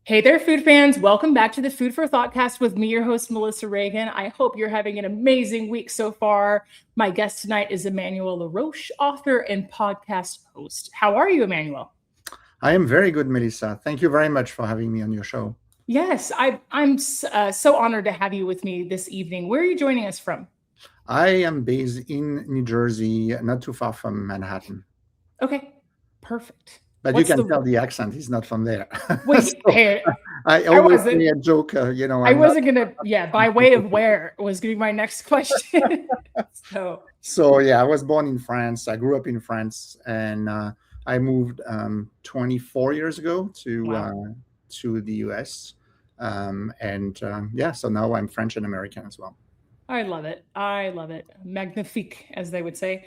Hey there, food fans. Welcome back to the Food for ThoughtCast with me, your host, Melissa Reagan. I hope you're having an amazing week so far. My guest tonight is Emmanuel Laroche, author and podcast host. How are you, Emmanuel? I am very good, Melissa. Thank you very much for having me on your show. Yes, I'm so honored to have you with me this evening. Where are you joining us from? I am based in New Jersey, not too far from Manhattan. Okay, perfect. But you can tell the accent is not from there. Wait, hey, I always say a joke, I wasn't gonna, by way of where was gonna be my next question. So yeah, I was born in France. I grew up in France, and I moved 24 years ago to the US. So now I'm French and American as well. I love it. Magnifique, as they would say.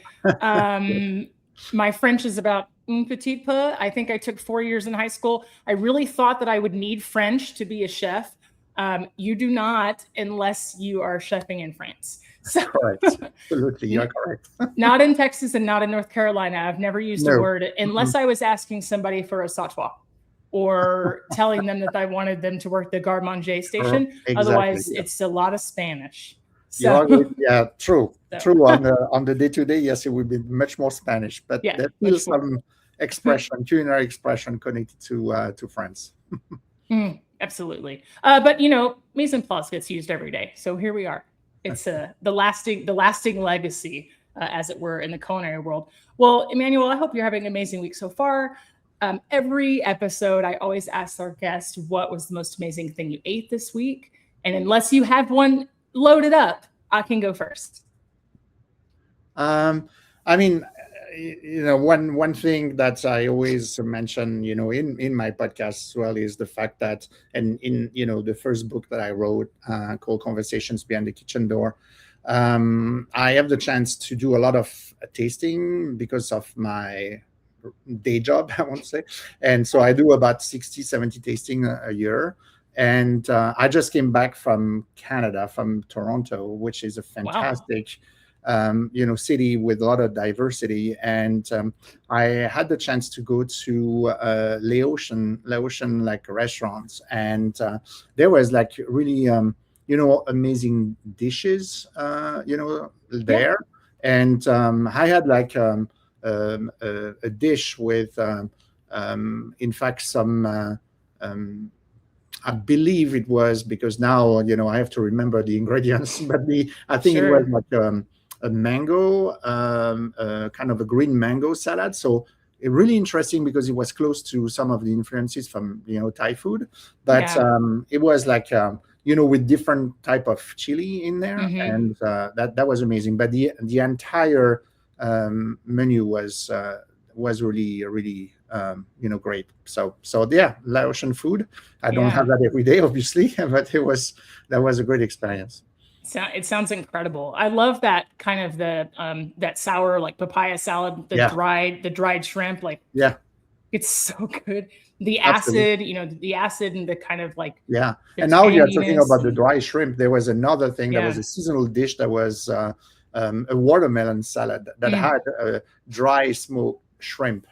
My French is about un petit peu. I think I took 4 years in high school. I really thought that I would need French to be a chef. You do not, unless you are chefing in France. So, correct. Absolutely, you're correct. Not in Texas and not in North Carolina. I've never used a word unless I was asking somebody for a sautoir or telling them that I wanted them to work the garde-manger station. Exactly, otherwise, it's a lot of Spanish. So. Yeah, true. True. On the day-to-day, yes, it would be much more Spanish, but there's still some culinary expression connected to France. Absolutely. But mise en place gets used every day. So here we are. It's the lasting legacy, as it were, in the culinary world. Well, Emmanuel, I hope you're having an amazing week so far. Every episode, I always ask our guest what was the most amazing thing you ate this week. And unless you have one loaded up, I can go first. One thing that I always mention, in my podcast as well, is the fact that, and in the first book that I wrote called Conversations Behind the Kitchen Door, I have the chance to do a lot of tasting because of my day job, I want to say, and so I do about 60-70 tasting a year. And I just came back from Canada, from Toronto, which is a fantastic, city with a lot of diversity. And I had the chance to go to Laotian like restaurants, and there was like really, amazing dishes, there. And I had like a dish with, in fact, some. I believe it was, because now I have to remember the ingredients, but I think it was like a mango, kind of a green mango salad. So it really interesting because it was close to some of the influences from Thai food, but it was like with different type of chili in there, and that was amazing. But the entire menu was really really great. So yeah, Laotian food. I don't have that every day, obviously, but that was a great experience. So it sounds incredible. I love that kind of that sour like papaya salad, the dried shrimp. Like it's so good. The acid, the acid and the kind of like And now you're talking about the dry shrimp. There was another thing that was a seasonal dish that was a watermelon salad that had a dry smoked shrimp,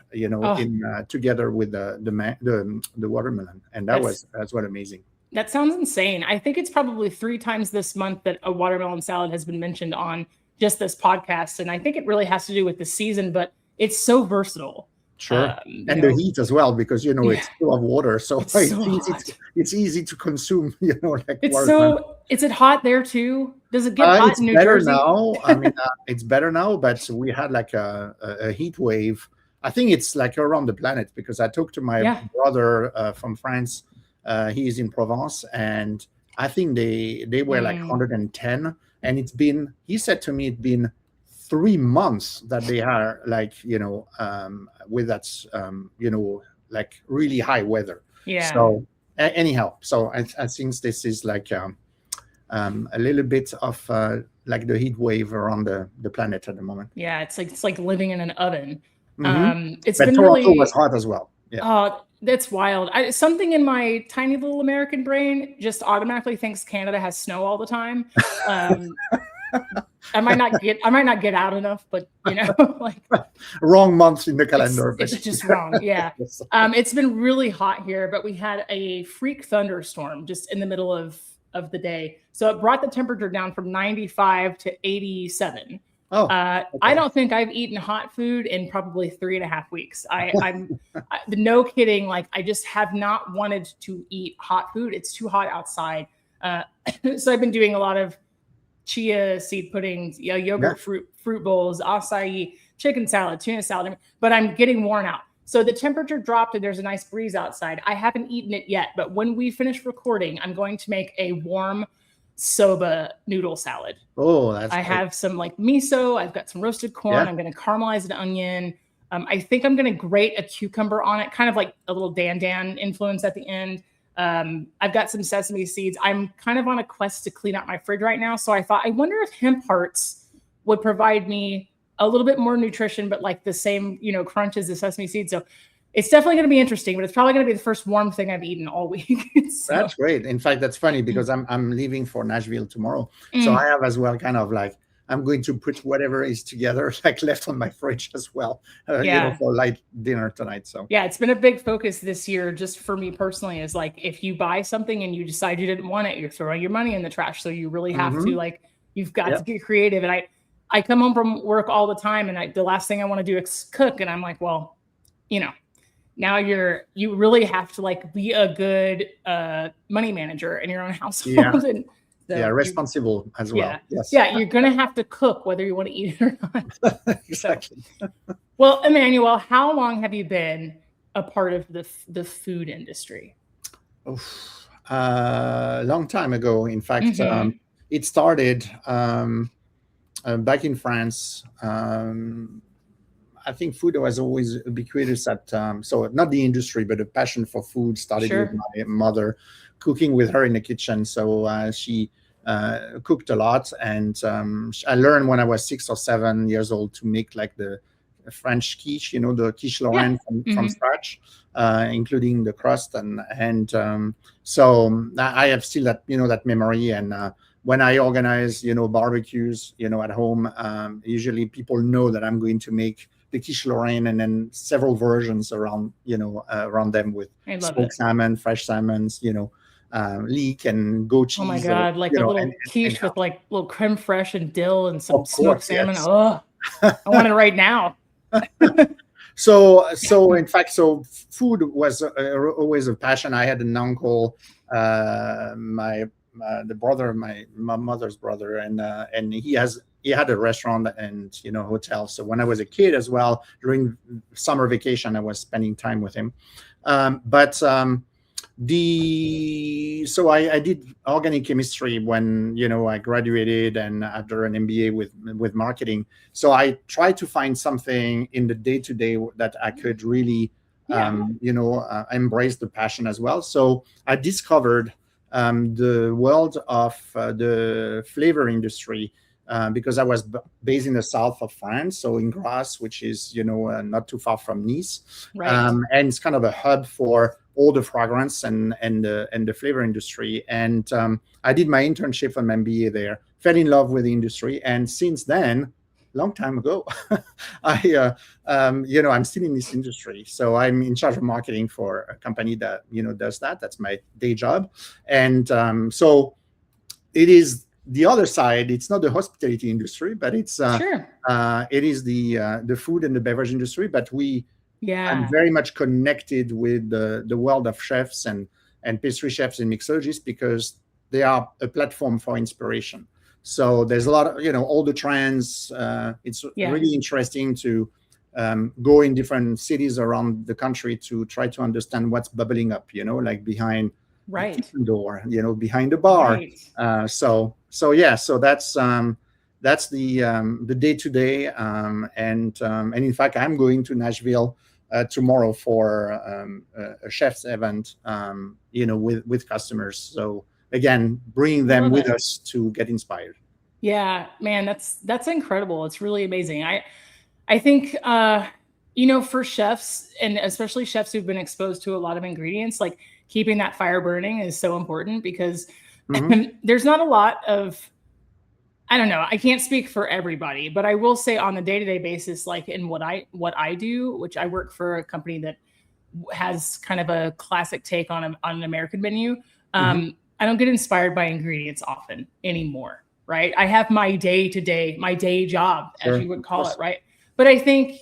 together with the watermelon, and that's what amazing. That sounds insane. I think it's probably 3 times this month that a watermelon salad has been mentioned on just this podcast, and I think it really has to do with the season, but it's so versatile. Sure, and the heat as well, because it's full of water, so it's easy to consume. Like is it hot there too? Does it get hot in New Jersey? Now. I mean, it's better now, but we had like a heat wave. I think it's like around the planet, because I talked to my brother from France. He's in Provence, and I think they were like 110, and he said to me, it's been 3 months that they are like, with that, like really high weather. Yeah. So anyhow, so I think this is like a little bit of like the heat wave around the planet at the moment. Yeah, it's like living in an oven. But Toronto was hot as well. Yeah. That's wild. Something in my tiny little American brain just automatically thinks Canada has snow all the time. I might not get out enough, but like Wrong month in the calendar. it's just wrong. Yeah. Yes. It's been really hot here, but we had a freak thunderstorm just in the middle of the day. So it brought the temperature down from 95 to 87. Oh, I okay. don't think I've eaten hot food in probably 3.5 weeks. No kidding. Like I just have not wanted to eat hot food. It's too hot outside. So I've been doing a lot of chia seed puddings, yogurt, fruit bowls, acai, chicken salad, tuna salad, but I'm getting worn out. So the temperature dropped and there's a nice breeze outside. I haven't eaten it yet, but when we finish recording, I'm going to make a warm soba noodle salad. Oh, that's I great. have some like miso. I've got some roasted corn. Yeah. I'm going to caramelize an onion. I think I'm going to grate a cucumber on it, kind of like a little dan influence at the end. I've got some sesame seeds. I'm kind of on a quest to clean out my fridge right now. So I thought, I wonder if hemp hearts would provide me a little bit more nutrition, but like the same, crunch as the sesame seeds. So it's definitely going to be interesting, but it's probably going to be the first warm thing I've eaten all week. So. That's great. In fact, that's funny because I'm leaving for Nashville tomorrow. So I have as well kind of like, I'm going to put whatever is together, like left on my fridge as well, for light dinner tonight. So yeah, it's been a big focus this year, just for me personally, is like, if you buy something and you decide you didn't want it, you're throwing your money in the trash. So you really have to you've got to get creative. And I come home from work all the time and the last thing I want to do is cook. And I'm like, well, now you really have to like be a good money manager in your own household. Yeah. And responsible as well. Yeah. Yes. Yeah, you're going to have to cook whether you want to eat it or not. Exactly. Well, Emmanuel, how long have you been a part of the food industry? Long time ago. In fact, it started back in France. I think food was always ubiquitous so not the industry, but a passion for food started with my mother, cooking with her in the kitchen. So she cooked a lot. And I learned when I was 6 or 7 years old to make like the French quiche, the quiche Lorraine from scratch, including the crust. And so I have still that, that memory. And when I organize, barbecues, at home, usually people know that I'm going to make the quiche Lorraine and then several versions around, around them with smoked salmon, fresh salmons, leek and goat cheese. Oh my God, like a little quiche with like little creme fraiche and dill and some smoked salmon. Yes. Oh, I want it right now. So in fact, food was always a passion. I had an uncle, the brother of my mother's brother, and he had a restaurant and hotel. So when I was a kid as well, during summer vacation, I was spending time with him. So I did organic chemistry when I graduated, and after an MBA with marketing. So I tried to find something in the day-to-day that I could really embrace the passion as well. So I discovered the world of the flavor industry because I was based in the south of France, so in Grasse, which is not too far from Nice, and it's kind of a hub for all the fragrance and the flavor industry. And I did my internship and my MBA there, fell in love with the industry, and since then, long time ago, I'm still in this industry. So I'm in charge of marketing for a company that does that. That's my day job, and so it is the other side. It's not the hospitality industry, but it's it is the food and the beverage industry. But I'm very much connected with the world of chefs and pastry chefs and mixologists because they are a platform for inspiration. So there's a lot of, all the trends. It's really interesting to go in different cities around the country to try to understand what's bubbling up, like behind the kitchen door, behind the bar. So that's the day-to-day. And in fact, I'm going to Nashville tomorrow for a chef's event, with customers. So again, bringing them with us to get inspired. Yeah, man, that's incredible. It's really amazing. I think, for chefs, and especially chefs who've been exposed to a lot of ingredients, like keeping that fire burning is so important because there's not a lot of, I don't know. I can't speak for everybody, but I will say on the day-to-day basis, like in what I do, which I work for a company that has kind of a classic take on an American menu. Mhm. I don't get inspired by ingredients often anymore, right? I have my day-to-day, my day job, as Sure, you would of call it, course. right? But I think,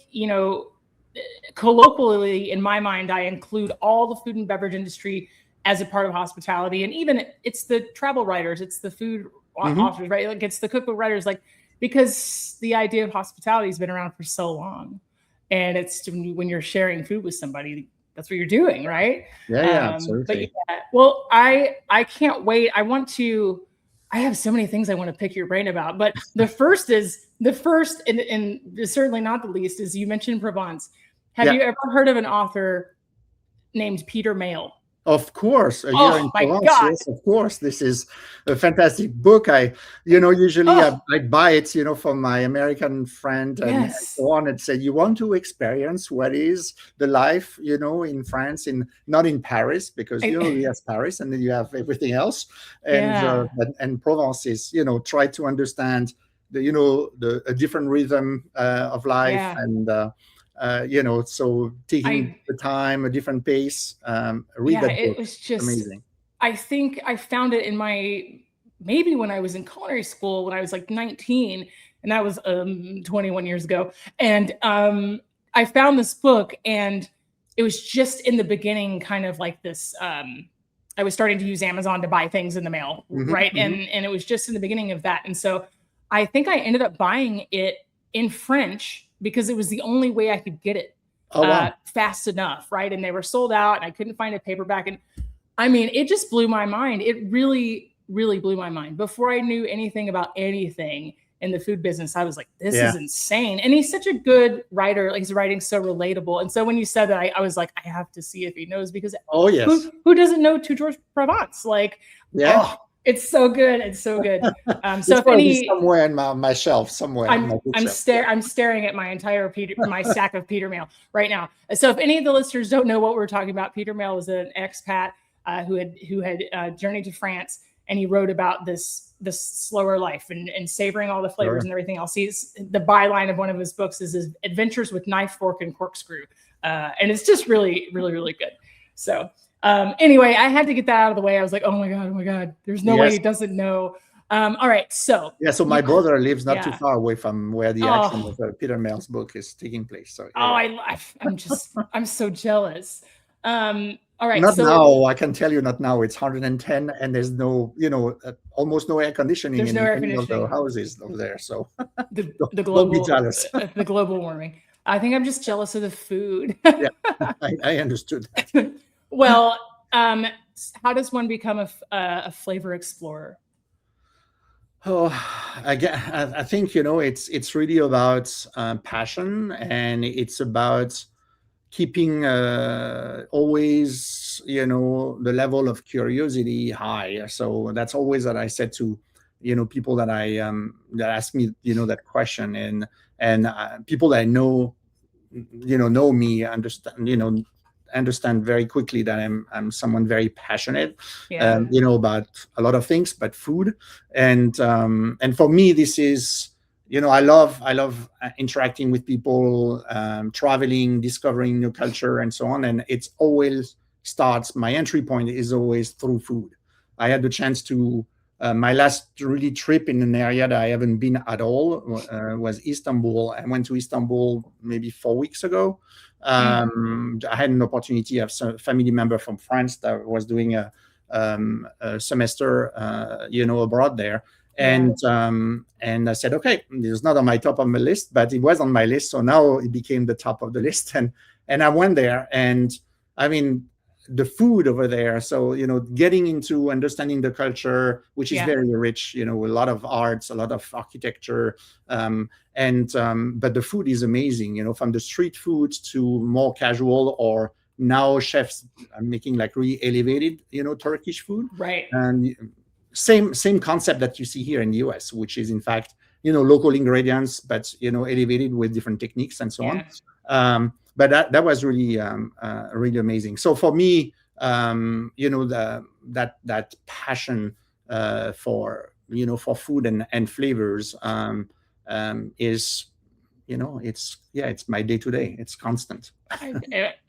colloquially in my mind, I include all the food and beverage industry as a part of hospitality. And even it's the travel writers, it's the food Mhm. authors, right? Like it's the cookbook writers, like, because the idea of hospitality has been around for so long. And it's when you're sharing food with somebody, that's what you're doing, right? Yeah, yeah, But absolutely. yeah, well, I can't wait. I have so many things I want to pick your brain about. But the first and certainly not the least is you mentioned Provence. Have Yeah. you ever heard of an author named Peter Mayle? Of course, a year Oh in my Provence. God. Yes, of course. This is a fantastic book. Usually Oh, I buy it, from my American friend and yes. so on, and say, you want to experience what is the life, in France, not in Paris, because I, yes, Paris, and then you have everything else, and yeah. and Provence is, try to understand a different rhythm of life, Yeah. and so taking I the time, a different pace. Read yeah, that it book. was It's just, amazing. I think I found it in my, maybe when I was in culinary school when I was like 19, and that was 21 years ago. And I found this book, and it was just in the beginning, kind of like this. I was starting to use Amazon to buy things in the mail, Hmm, right? hmm. And it was just in the beginning of that. And so I think I ended up buying it in French because it was the only way I could get it Oh, wow. fast enough, right? And they were sold out, and I couldn't find a paperback. And I mean, it just blew my mind. It really, really blew my mind. Before I knew anything about anything in the food business, I was like, this Yeah. is insane. And he's such a good writer. Like, his writing's so relatable. And so when you said that, I was like, I have to see if he knows, because Oh, yes. who doesn't know Two George Provence? Like, Yeah. oh, it's so good. It's so good. So It's if probably any, somewhere in my shelf, somewhere in my bookshelf. Yeah. I'm staring at my stack of Peter Mail right now. So if any of the listeners don't know what we're talking about, Peter Mail was an expat who had journeyed to France, and he wrote about this slower life, and savoring all the flavors Sure. and everything else. He's the byline of one of his books is his adventures with knife, fork, and corkscrew, and it's just really, really, really good. So anyway, I had to get that out of the way. I was like, oh my god, there's no way Yes. he doesn't know. All right, so Yeah. So my brother lives not too yeah. far away from where the action Oh, of Peter Mail's book is taking place. So oh, yeah, yeah. I'm so jealous. All right, Not so now. I can tell you, not now. It's 110, and there's no, almost no air conditioning there's no in air any of the conditioning. houses over there. So The don't be jealous. the global warming. I think I'm just jealous of the food. Yeah, I understood that. Well, how does one become a flavor explorer? Oh, I think it's really about passion, and it's about keeping always the level of curiosity high. So that's always that I said to people that ask me that question, and people that I know me, understand very quickly that I'm someone very passionate, Yeah, about a lot of things, but food, and for me this is, I love interacting with people, traveling, discovering new culture, and so on, and it's always starts. My entry point is always through food. I had the chance to. My last really trip in an area that I haven't been at all was Istanbul. I went to Istanbul maybe 4 weeks ago. mm, I had an opportunity of a family member from France that was doing a semester, abroad there, yeah, and I said, okay, it's not on my top of my list, but it was on my list, so now it became the top of the list, and I went there, and I mean, the food over there. So getting into understanding the culture, which is yeah, very rich. A lot of arts, a lot of architecture, and but the food is amazing. From the street food to more casual, or now chefs are making like really elevated, Turkish food, right, and same concept that you see here in the US, which is in fact local ingredients, but elevated with different techniques and so on. yeah, But that was really really amazing. So for me, that passion for for food and flavors is, it's my day to day. It's constant. I mean,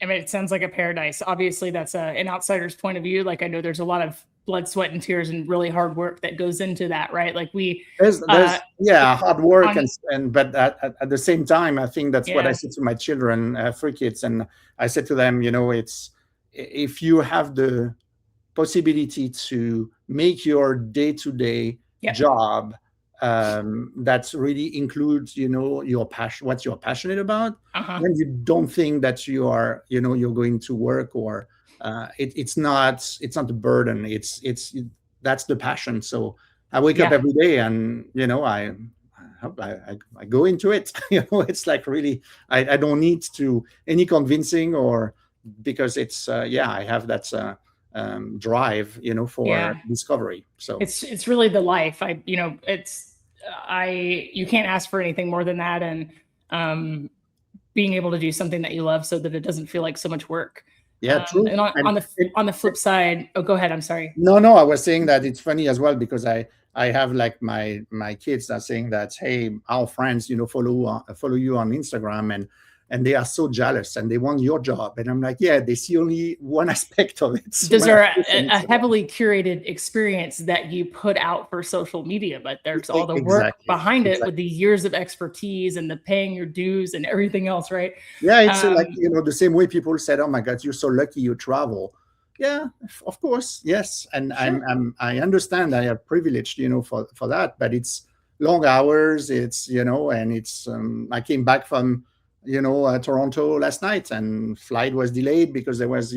it sounds like a paradise. Obviously, that's an outsider's point of view. Like, I know there's a lot of blood, sweat, and tears and really hard work that goes into that, right? Like there's hard work, on, but at the same time, I think that's what I said to my children, 3 kids, and I said to them, it's, if you have the possibility to make your day-to-day job that really includes your passion, what you're passionate about, then you don't think that you are you're going to work, or it's not a burden. It's that's the passion. So I wake up every day, and I go into it. It's like, really, I don't need to any convincing, or because it's I have that drive for discovery. So it's really the life. You can't ask for anything more than that, and being able to do something that you love so that it doesn't feel like so much work. True. And on the flip side, go ahead, I'm sorry. No, I was saying that it's funny as well, because I have, like, my kids are saying that, hey, our friends follow you on Instagram, and they are so jealous, and they want your job. And I'm like, they see only one aspect of it. Those are a heavily curated experience that you put out for social media, but there's all the work behind it, with the years of expertise and the paying your dues and everything else, right? Yeah, it's like, the same way people said, oh my God, you're so lucky you travel. Yeah, of course, yes. And sure. I understand I have privilege, for that, but it's long hours, it's, and it's, I came back from, Toronto last night, and flight was delayed because there was,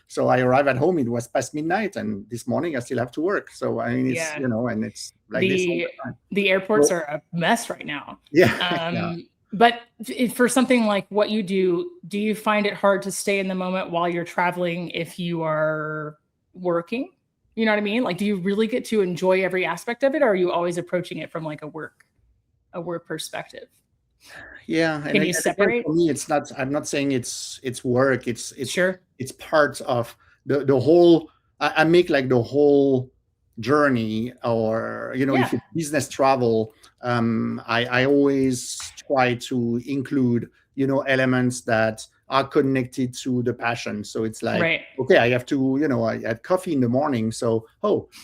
so I arrived at home, it was past midnight, and this morning I still have to work. So I mean, it's, and it's like this all the time. The airports are a mess right now. Yeah. But for something like what you do you find it hard to stay in the moment while you're traveling if you are working? You know what I mean? Like, do you really get to enjoy every aspect of it, or are you always approaching it from, like, a work perspective? Yeah. Can you separate? For me, it's not, I'm not saying it's work. It's sure. It's part of the whole, I make, like, the whole journey, or, if it's business travel, I always try to include, elements that are connected to the passion. So it's like, okay, I have to, I had coffee in the morning. So,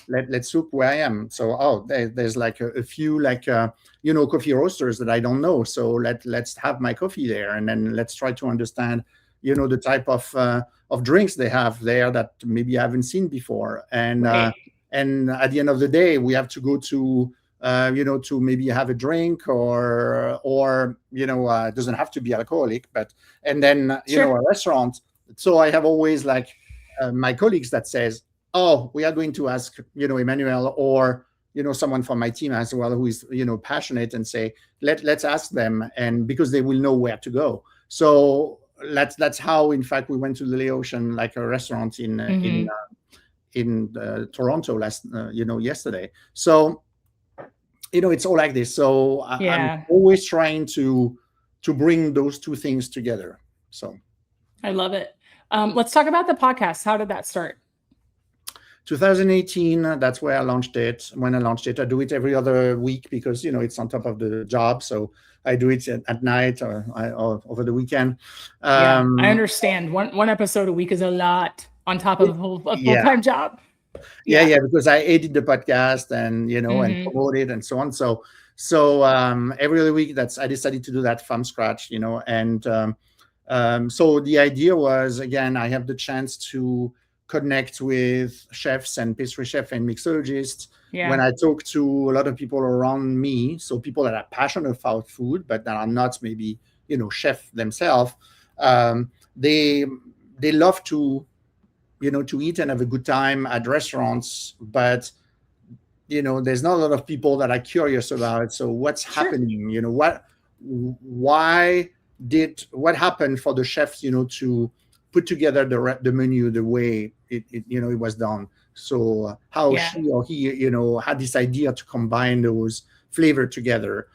let's look where I am. So, there's like a few, like, coffee roasters that I don't know. So let's have my coffee there. And then let's try to understand, the type of drinks they have there that maybe I haven't seen before. And at the end of the day, we have to go to, to maybe have a drink, or it doesn't have to be alcoholic, and then, a restaurant. So I have always, like, my colleagues that says, oh, we are going to ask, Emmanuel, or, someone from my team as well, who is, passionate, and say, let's ask them, and because they will know where to go. So that's how, in fact, we went to the Laotian, like, a restaurant in Toronto yesterday. So, it's all like this. So I'm always trying to bring those two things together. So I love it. Let's talk about the podcast. How did that start? 2018, that's where I launched it. When I launched it, I do it every other week because, it's on top of the job. So I do it at night or over the weekend. I understand. One episode a week is a lot on top of a full-time job. Yeah, because I edit the podcast and, and promote it and so on. So every other week, I decided to do that from scratch, and so the idea was, again, I have the chance to connect with chefs and pastry chef and mixologists. When I talk to a lot of people around me, so people that are passionate about food, but that are not maybe, chef themselves, they love to, to eat and have a good time at restaurants, but, there's not a lot of people that are curious about it. So what's happening? What happened for the chefs, to put together the menu the way it was done? So how she or he, had this idea to combine those flavors together.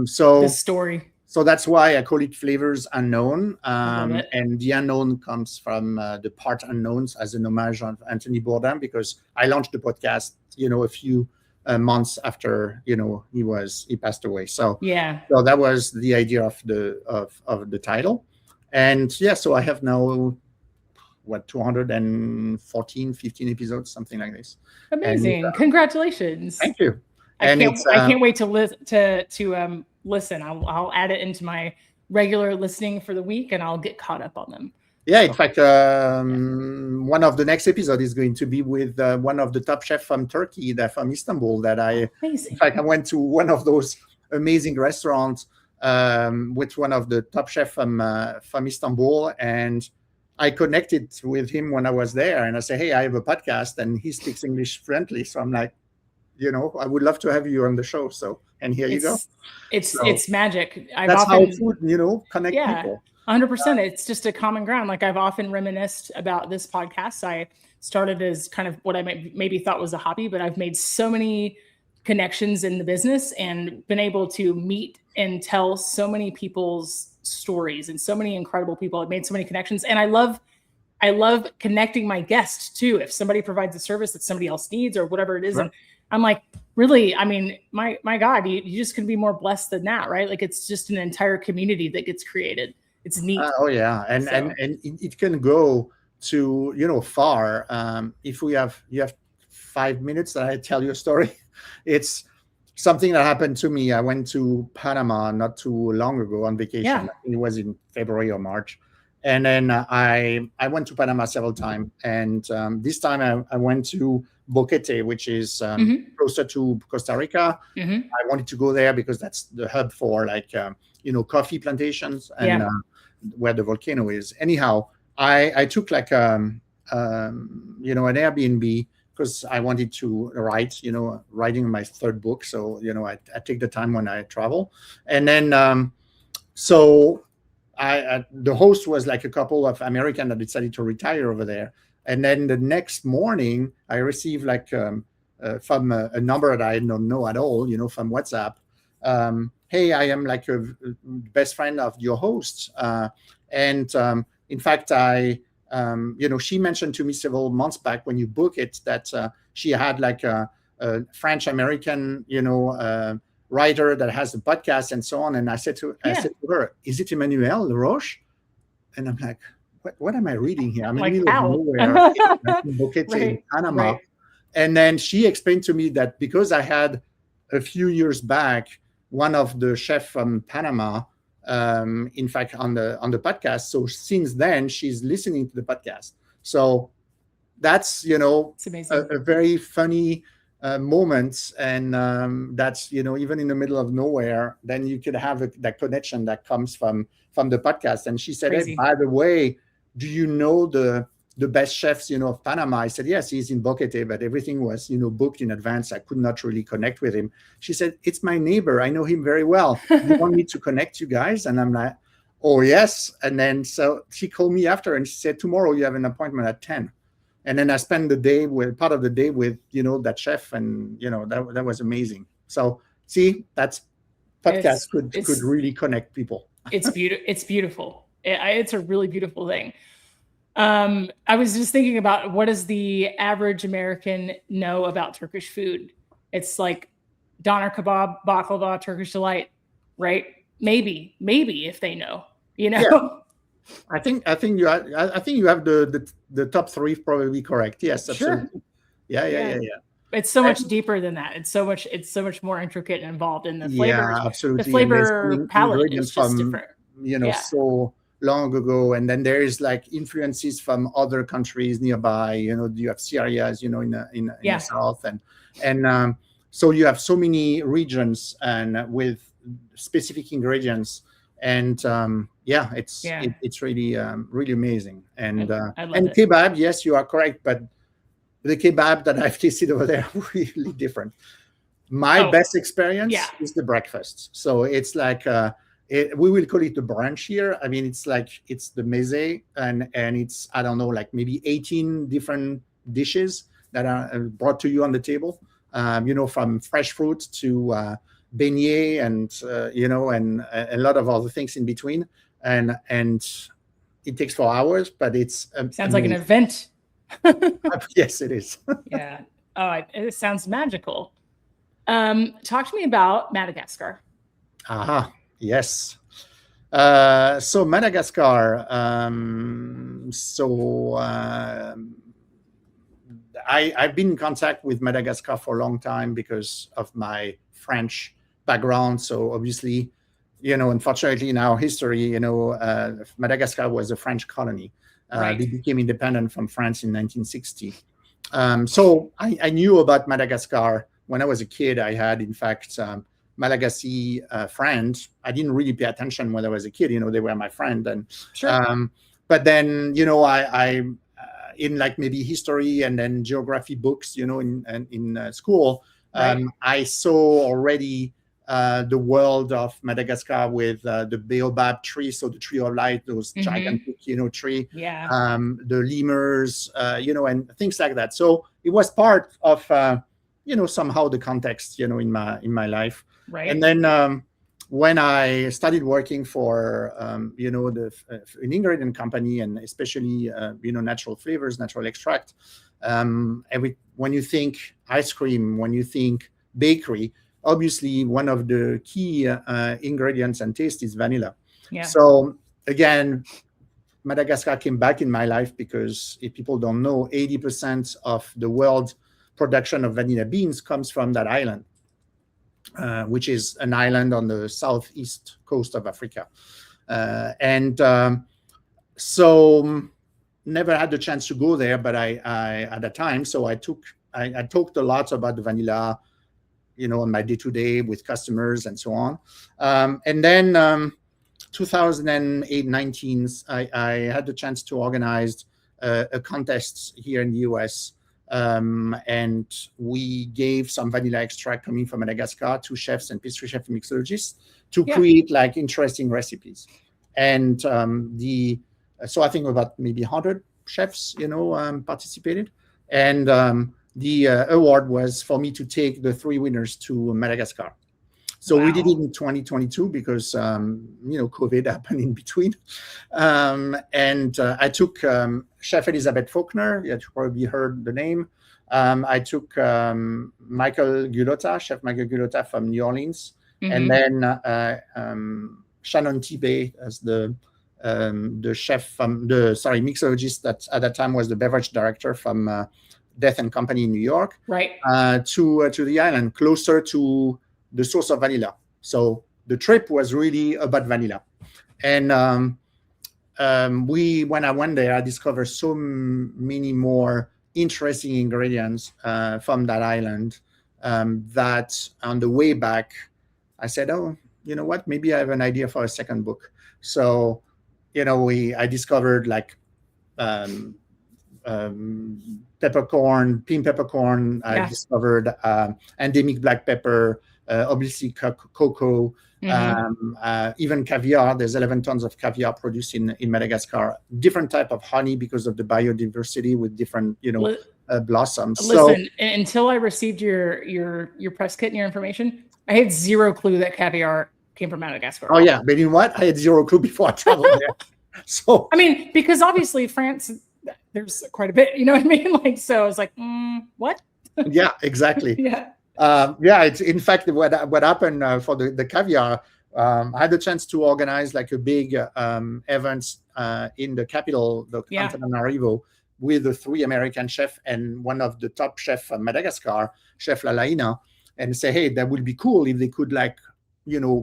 So the story. So that's why I call it Flavors Unknown. And the unknown comes from the part unknowns, as an homage on Anthony Bourdain, because I launched the podcast, a few months after he passed away. So Yeah. so that was the idea of the title. And yeah, so I have now 214, 15 episodes, something like this. And Amazing. Congratulations. thank you. I And can't it's I can't wait to listen. I'll add it into my regular listening for the week, and I'll get caught up on them. yeah, in fact, one of the next episode is going to be with one of the top chefs from Turkey, from Istanbul. In Amazing. fact, I went to one of those amazing restaurants with one of the top chefs from Istanbul, and I connected with him when I was there, and I said, "Hey, I have a podcast," and he speaks English fluently, so I'm like, I would love to have you on the show. So, and here you go. It's magic. That's how food, connect people. 100%. It's just a common ground. Like, I've often reminisced about this podcast. I started as kind of what I maybe thought was a hobby, but I've made so many connections in the business and been able to meet and tell so many people's stories and so many incredible people. I've made so many connections, and I love connecting my guests too. If somebody provides a service that somebody else needs or whatever it is, Right. and I'm like, really, I mean, my God, you just couldn't be more blessed than that, right? Like, it's just an entire community that gets created. It's neat. Oh yeah, and So- and it can go to far. If you have 5 minutes that I tell you a story, it's something that happened to me. I went to Panama not too long ago on vacation. Yeah. I think it was in February or March, and then I went to Panama several times. And this time I went to Boquete, which is closer to Costa Rica. Mhm. I wanted to go there because that's the hub for coffee plantations and where the volcano is. Anyhow, I took an Airbnb because I wanted to write, writing my third book. So, I take the time when I travel. And then, so the host was like a couple of Americans that decided to retire over there. And then the next morning I received from a number that I don't know at all, from WhatsApp. Hey, I am like a best friend of your host. And in fact, she mentioned to me several months back when you book it that she had like a French-American, writer that has a podcast and so on. And I said to her, is it Emmanuel Laroche? And I'm like, what am I reading here? I'm in the middle of nowhere in Boquete, in Panama. Right. And then she explained to me that because I had a few years back one of the chefs from Panama, in fact, on the podcast. So since then, she's listening to the podcast. So that's It's amazing. a very funny moment, and that's even in the middle of nowhere, then you could have that connection that comes from the podcast. And she said, Crazy. hey, by the way, do you know the best chefs of Panama? I said, yes, he's in Boquete, but everything was booked in advance. I could not really connect with him. She said, it's my neighbor, I know him very well. You want me to connect you guys? And I'm like, oh yes. And then so she called me after and she said, tomorrow you have an appointment at 10. And then I spent part of the day with that chef, and that was amazing. So see, that's podcast could really connect people. It's beautiful. It's beautiful. It's a really beautiful thing. I was just thinking about, what does the average American know about Turkish food? It's like doner kebab, baklava, Turkish delight, right? Maybe if they know, Yeah. I think you have the top three probably correct. Yes, absolutely. Sure. Yeah. It's so much deeper than that. It's so much more intricate and involved in the flavor. Yeah, absolutely. The flavor palette is just different. So long ago, and then there is like influences from other countries nearby. You have Syria, as in the south, and so you have so many regions and with specific ingredients, and it's really really amazing. And I love and it. kebab, yes, you are correct, but the kebab that I've tasted over there are really different. My best experience is the breakfast. So it's like we will call it the brunch here. I mean, it's the meze, and it's, I don't know, like maybe 18 different dishes that are brought to you on the table. From fresh fruit to beignet, and and a lot of other things in between. And it takes 4 hours, but it's sounds like an event. Yes, it is. Yeah. Oh, it sounds magical. Talk to me about Madagascar. Aha, yes. So Madagascar. I've been in contact with Madagascar for a long time because of my French background. So obviously, unfortunately in our history, Madagascar was a French colony. Right. They became independent from France in 1960. So I knew about Madagascar when I was a kid. I had, in fact, Malagasy friend. I didn't really pay attention when I was a kid. They were my friend, and Sure. but then I in like maybe history and then geography books, in school, Right. I saw already the world of Madagascar with the baobab tree, so the tree of life, those gigantic, tree, Yeah. the lemurs, and things like that. So it was part of, somehow the context, in my life. Right. And then when I started working for, an ingredient company, and especially, natural flavors, natural extract, when you think ice cream, when you think bakery, obviously one of the key ingredients and taste is vanilla. Yeah. So again, Madagascar came back in my life because, if people don't know, 80% of the world production of vanilla beans comes from that island, which is an island on the southeast coast of Africa. So never had the chance to go there, but I at the time, so I talked a lot about the vanilla, on my day-to-day with customers and so on. And then 2008-19, I had the chance to organize a contest here in the US. And we gave some vanilla extract coming from Madagascar to chefs and pastry chef mixologists to create like interesting recipes. And so I think about maybe 100 chefs, participated. And the award was for me to take the 3 winners to Madagascar. So we did it in 2022 because, COVID happened in between. And I took Chef Elizabeth Faulkner. You probably heard the name. I took Michael Gulotta, Chef Michael Gulotta from New Orleans. And then Shannon Tibet as the chef from mixologist that at that time was the beverage director from Death and Company in New York. Right. To the island, closer to the source of vanilla. So the trip was really about vanilla. And when I went there, I discovered so many more interesting ingredients from that island that on the way back, I said, oh, you know what? Maybe I have an idea for a second book. So, I discovered like peppercorn, pink peppercorn. I discovered endemic black pepper, obviously cocoa, even caviar. There's 11 tons of caviar produced in Madagascar. Different type of honey because of the biodiversity with different, blossoms. Listen, until I received your press kit and your information, I had zero clue that caviar came from Madagascar. Oh yeah, but you know what? I had zero clue before I traveled there. So I mean, because obviously France, there's quite a bit, you know what I mean? Like, so I was like, what? Yeah, exactly. Yeah. It's in fact what happened for the caviar. I had the chance to organize like a big event in the capital, the Antananarivo, with the 3 American chefs and one of the top chefs from Madagascar, Chef Lalaina, and say, hey, that would be cool if they could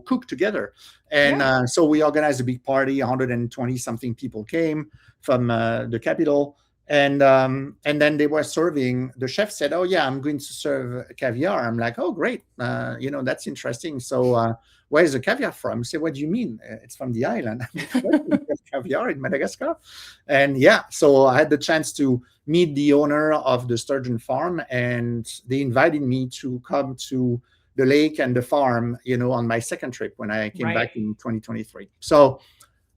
cook together. And so we organized a big party. 120 something people came from the capital. And then they were serving. The chef said, "Oh yeah, I'm going to serve caviar." I'm like, "Oh great, that's interesting." So where is the caviar from? I say, "What do you mean? It's from the island." Caviar in Madagascar, and so I had the chance to meet the owner of the sturgeon farm, and they invited me to come to the lake and the farm, on my second trip when I came back in 2023. So.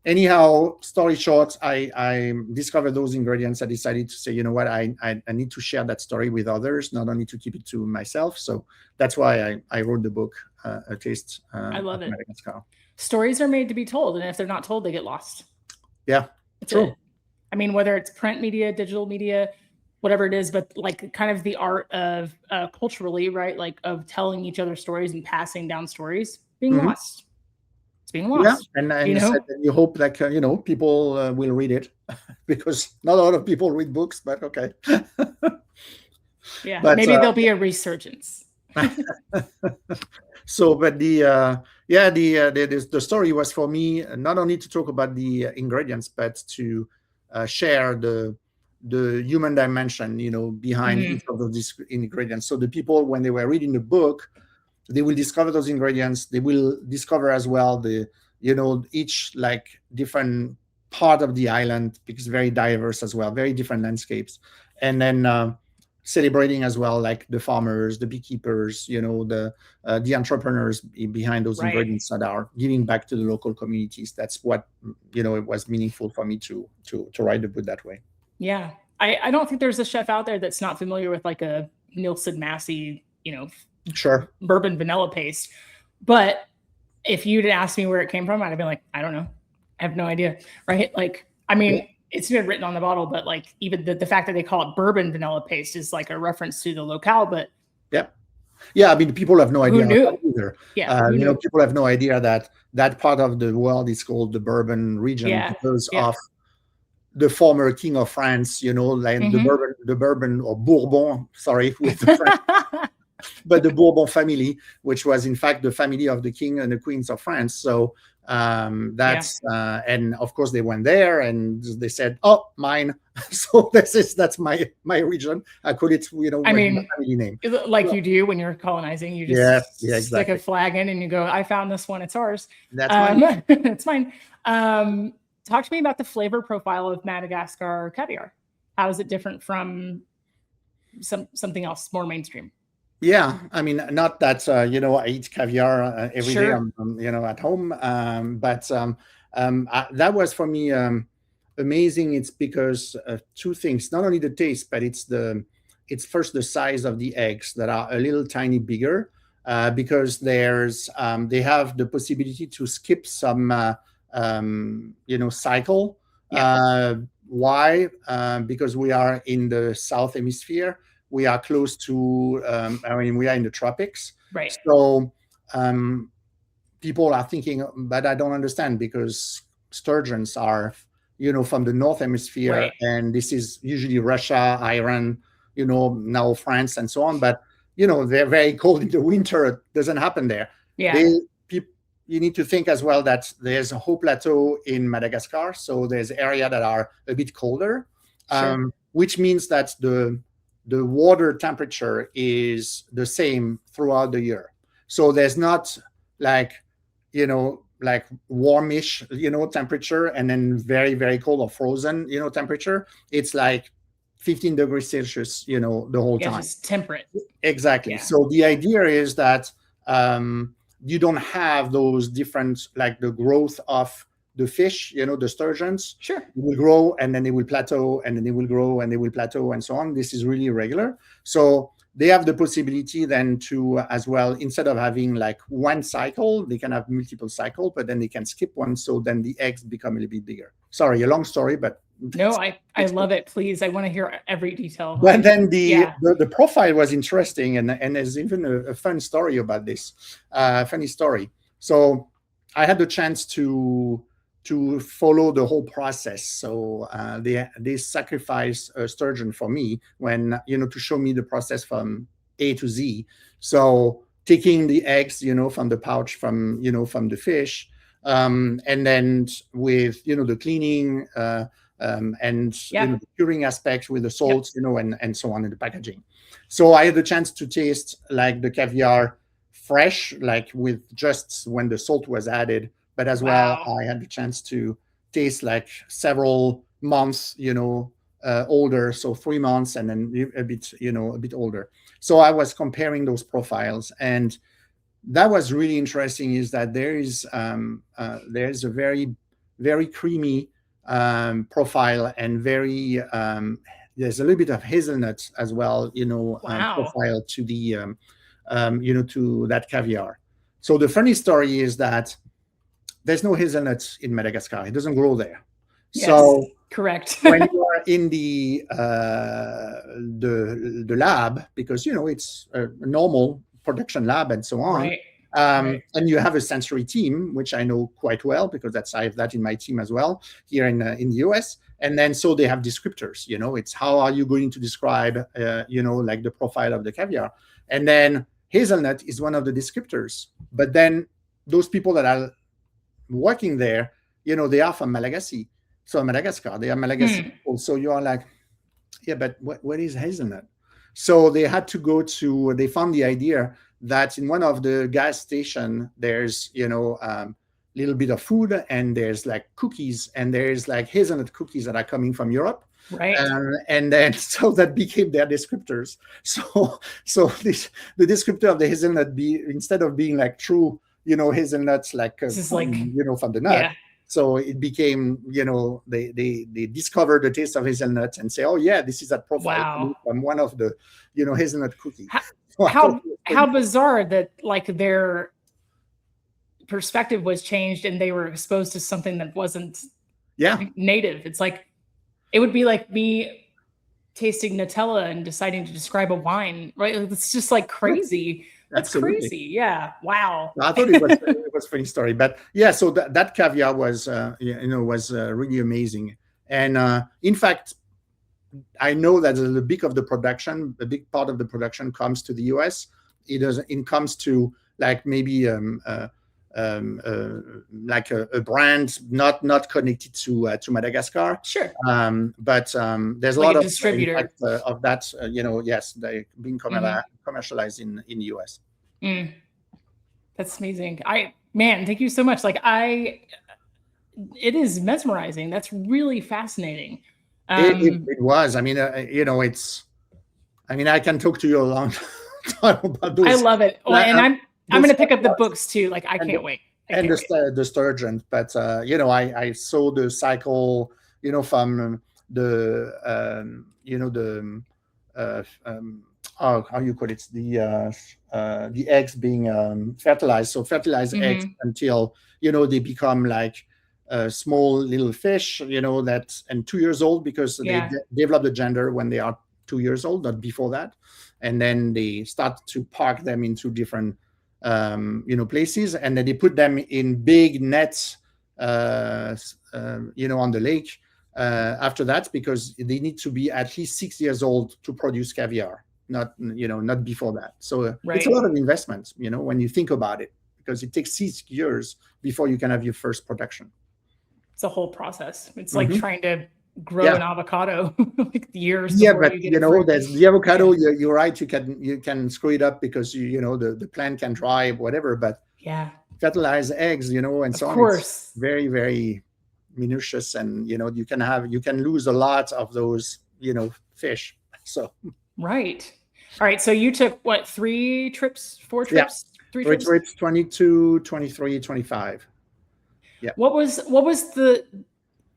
Anyhow, story short, I discovered those ingredients. I decided to say, you know what, I need to share that story with others, not only to keep it to myself. So that's why I wrote the book, A Taste I love of it. Madagascar. Stories are made to be told, and if they're not told, they get lost. Yeah, true. I mean, whether it's print media, digital media, whatever it is, but like kind of the art of culturally, right? Like of telling each other stories and passing down stories being Mhm. lost. It's being Yeah, lost, and you you said know? that you hope that people will read it because not a lot of people read books, but okay. Yeah. But Maybe there'll be a resurgence. so, but the story was for me not only to talk about the ingredients, but to share the human dimension, behind Mhm. each of those ingredients. So the people, when they were reading the book, they will discover those ingredients. They will discover as well each like different part of the island, because very diverse as well, very different landscapes, and then celebrating as well, like the farmers, the beekeepers, the entrepreneurs behind those Right. ingredients that are giving back to the local communities. That's what it was meaningful for me to write the book that way. Yeah. I don't think there's a chef out there that's not familiar with like a Nielsen Massey, Sure. bourbon vanilla paste. But if you'd asked me where it came from, I'd have been like, I don't know. I have no idea. Right. Like, I Yeah. mean, it's been written on the bottle, but like even the fact that they call it bourbon vanilla paste is like a reference to the locale. But Yeah, I mean, people have no who idea knew? either. Yeah. Who knew? People have no idea that that part of the world is called the Bourbon region Yeah. because Yeah. of the former king of France, like Mhm. the Bourbon or Bourbon, sorry, with the French, but the Bourbon family, which was in fact the family of the king and the queens of France. So Yeah. that's and of course they went there and they said, "Oh, mine." So that's my region. I call it, I with my mean, family name. like you do when you're colonizing, you Yeah, just yeah, stick a exactly. flag in and you go, I found this one, it's ours. That's mine. It's mine. Talk to me about the flavor profile of Madagascar caviar. How is it different from something else more mainstream? Yeah, I mean, not that I eat caviar every day. Sure. I'm at home, but that was for me amazing. It's because of two things: not only the taste, but it's first the size of the eggs that are a little tiny bigger, because they have the possibility to skip some cycle. Yeah. Why? Because we are in the south hemisphere, we are close to we are in the tropics, Right. so people are thinking, but I don't understand, because sturgeons are from the north hemisphere, Right. and this is usually Russia, Iran, now France and so on, but they're very cold in the winter. It doesn't happen there. Yeah. they you need to think as well that there's a whole plateau in Madagascar, so there's area that are a bit colder, Sure. which means that the water temperature is the same throughout the year. So there's not like, like warmish, temperature, and then very, very cold or frozen, temperature. It's like 15 degrees Celsius, the whole Yeah. time. Just temperate. Exactly. Yeah. So the idea is that you don't have those different, like the growth of the fish, the sturgeons. Sure. They will grow and then they will plateau and then they will grow and they will plateau and so on. This is really irregular. So they have the possibility then to, as well, instead of having like one cycle, they can have multiple cycles, but then they can skip one. So then the eggs become a little bit bigger. Sorry, a long story, but No, I love it. Please, I want to hear every detail. but then Yeah. the profile was interesting, and there's even a fun story about this. Funny story. So I had the chance to follow the whole process. So they sacrifice a sturgeon for me, when to show me the process from A to Z. So taking the eggs, from the pouch, from from the fish, and then with the cleaning. And Yeah. the curing aspect with the Yep. salt, and so on in the packaging. So I had the chance to taste like the caviar fresh, like with just when the salt was added, but as well Wow. I had the chance to taste like several months, older, so 3 months, and then a bit older. So I was comparing those profiles, and that was really interesting. Is that there's a very, very creamy profile, and very there's a little bit of hazelnut as well, Wow. profile to the to that caviar. So the funny story is that there's no hazelnut in Madagascar. It doesn't grow there. Yes. So Correct. when you are in the lab, because it's a normal production lab and so on. Right. And you have a sensory team, which I know quite well because I have that in my team as well here in the US. And then so they have descriptors. It's how are you going to describe like the profile of the caviar, and then hazelnut is one of the descriptors. But then those people that are working there, they are from Malagasy. So Madagascar, they are Malagasy people. So you are like, yeah, but what is hazelnut? So they had to they found the idea that in one of the gas station, there's, little bit of food, and there's like cookies, and there's like hazelnut cookies that are coming from Europe. Right. And then so that became their descriptors. So the descriptor of the hazelnut instead of being like true, hazelnuts like from the nut. Yeah. So it became, they discovered the taste of hazelnut and say, oh yeah, this is that profile from one of the, hazelnut cookies. How bizarre that like their perspective was changed and they were exposed to something that wasn't native. It's like, it would be like me tasting Nutella and deciding to describe a wine, right? It's just like crazy. That's crazy. Yeah. Wow. I thought it was a funny story, but yeah. So that caviar was, really amazing. And in fact, I know that a big part of the production comes to the US. It comes to like maybe like a brand not connected to Madagascar. Sure. But there's a like lot of distributor of that. Yes, they're being commercialized in the US. That's amazing. Thank you so much. Like it is mesmerizing. That's really fascinating. It was. I mean, it's. I mean, I can talk to you a long time about those. I love it. And I'm going to pick up the books too. Like I can't wait. The sturgeon, but I saw the cycle, from the how you call it, the eggs being fertilized. So fertilized eggs until they become like small little fish, and 2 years old, because they develop the gender when they are 2 years old, not before that, and then they start to park them into different places, and then they put them in big nets, on the lake after that, because they need to be at least 6 years old to produce caviar, not before that. So it's a lot of investment, when you think about it, because it takes 6 years before you can have your first production. It's a whole process. It's like trying to grow an avocado like years. But there's the avocado. You're right. You can screw it up because the plant can dry, whatever. But fertilized eggs, and so on. Of course, very, very minutious, and you can lose a lot of those fish. So right. All right. So you took what, 3 trips, 4 trips? Yeah. 3 trips, 22, 23, 25. Yeah. What was the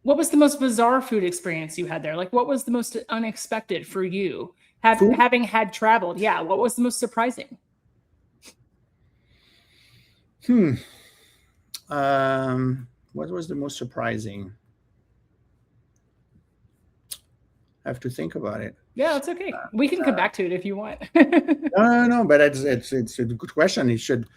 most bizarre food experience you had there? Like, what was the most unexpected for you? Having had traveled, what was the most surprising? What was the most surprising? I have to think about it. Yeah, it's okay. We can come back to it if you want. No, but it's a good question. It should.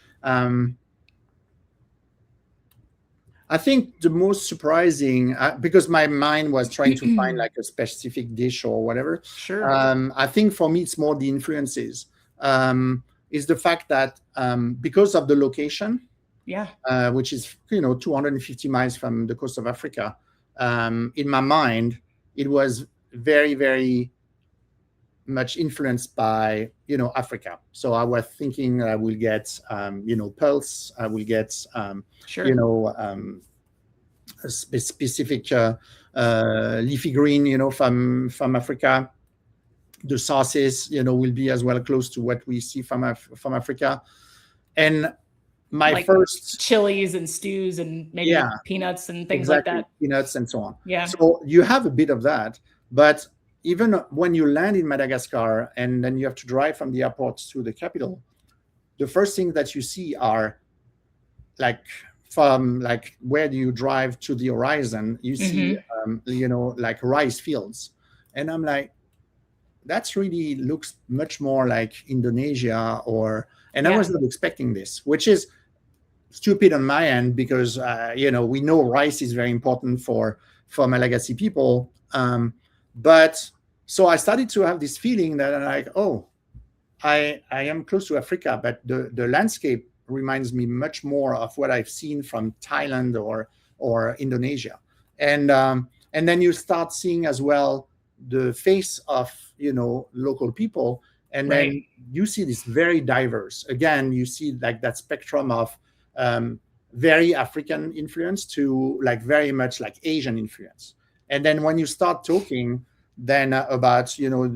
I think the most surprising, because my mind was trying to find like a specific dish or whatever. Sure. I think for me, it's more the influences. Is the fact that because of the location, which is 250 miles from the coast of Africa, in my mind, it was very, very much influenced by Africa. So I was thinking I will get pearls, I will get a specific leafy green from Africa. The sauces will be as well close to what we see from Africa. And my first chilies and stews and maybe peanuts and things like that. Peanuts and so on. Yeah. So you have a bit of that, but even when you land in Madagascar and then you have to drive from the airport to the capital, the first thing that you see are from where do you drive to the horizon, you see like rice fields. And I'm like, that's really looks much more like Indonesia and I was not expecting this, which is stupid on my end because we know rice is very important for Malagasy people. But so I started to have this feeling that I'm like, oh, I am close to Africa, but the landscape reminds me much more of what I've seen from Thailand or Indonesia, and then you start seeing as well the face of local people, and then you see this very diverse. Again, you see like that spectrum of very African influence to like very much like Asian influence, and then when you start talking then about your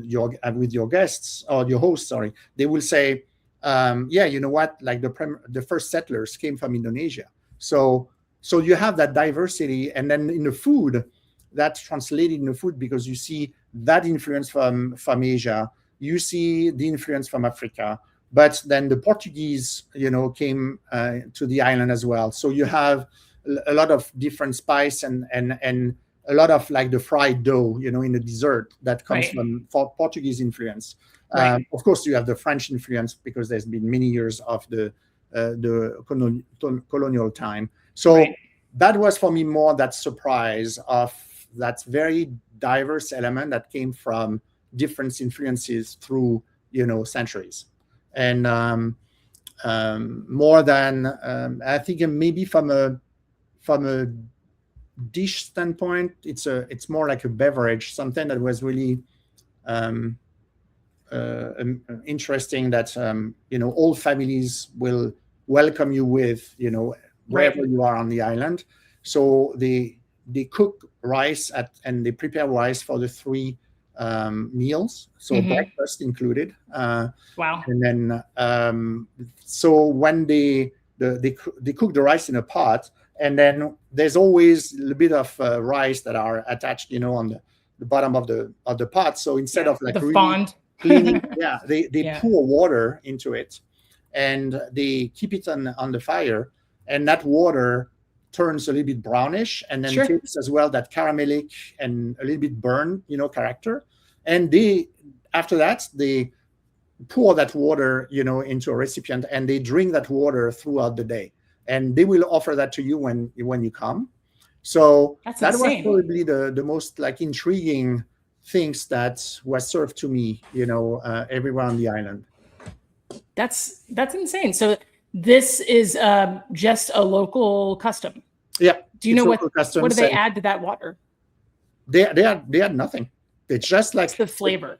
with your guests or your hosts, sorry, they will say, yeah, you know what, like the first settlers came from Indonesia. So you have that diversity, and then in the food, that's translated in the food because you see that influence from Asia, you see the influence from Africa, but then the Portuguese came to the island as well. So you have a lot of different spice and a lot of like the fried dough, in the dessert that comes from Portuguese influence. Of course, you have the French influence because there's been many years of the colonial time. So that was for me more that surprise of that very diverse element that came from different influences through centuries, and more than I think maybe from a dish standpoint, it's more like a beverage, something that was really interesting that all families will welcome you with wherever you are on the island. So they cook rice and they prepare rice for the 3 meals, so breakfast included. Wow. And then so when they cook the rice in a pot, and then there's always a little bit of rice that are attached, on the bottom of the pot. So instead of like the really fond cleaning, they pour water into it, and they keep it on the fire, and that water turns a little bit brownish, and then takes as well that caramelic and a little bit burnt, character. And after that, they pour that water, into a recipient, and they drink that water throughout the day. And they will offer that to you when you come. So that was probably the most like intriguing things that was served to me, everywhere on the island. That's insane. So this is just a local custom. Yeah. Do you know what do they add to that water? They add nothing. It's just like the flavor.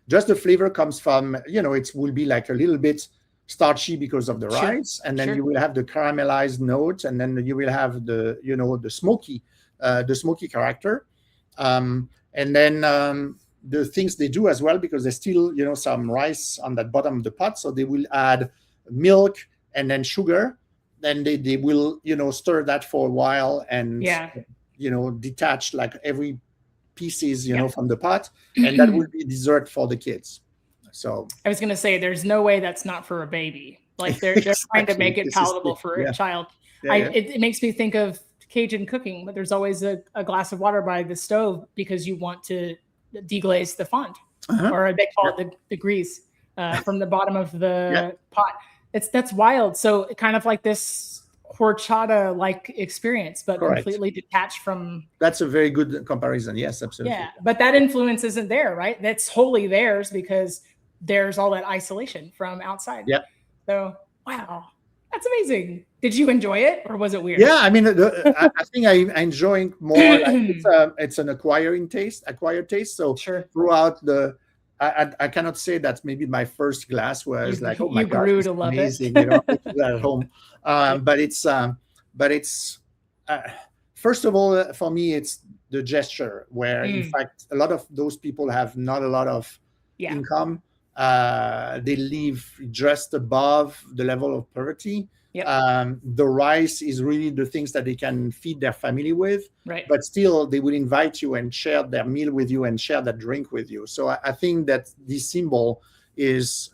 Just the flavor comes from, it will be like a little bit starchy because of the rice, and then you will have the caramelized note, and then you will have the the smoky character, and then the things they do as well, because there's still some rice on that bottom of the pot, so they will add milk and then sugar, then they will stir that for a while, and detach like every pieces from the pot, and that will be dessert for the kids. So I was going to say, there's no way that's not for a baby. Like they're trying to make it palatable for a child. It makes me think of Cajun cooking, but there's always a glass of water by the stove because you want to deglaze the fond, or they call it the grease from the bottom of the pot. That's wild. So kind of like this horchata like experience, but completely detached from. That's a very good comparison. Yes, absolutely. Yeah, but that influence isn't there, right? That's wholly theirs because there's all that isolation from outside. Yeah. So wow, that's amazing. Did you enjoy it, or was it weird? Yeah, I mean, I think I enjoy more. Like it's an acquired taste. So throughout I cannot say that maybe my first glass was like, oh my god, grew to love amazing, it. At home. But it's first of all, for me, it's the gesture where, in fact, a lot of those people have not a lot of income. They live just above the level of poverty. The rice is really the things that they can feed their family with, but still they will invite you and share their meal with you and share that drink with you. So I think that this symbol is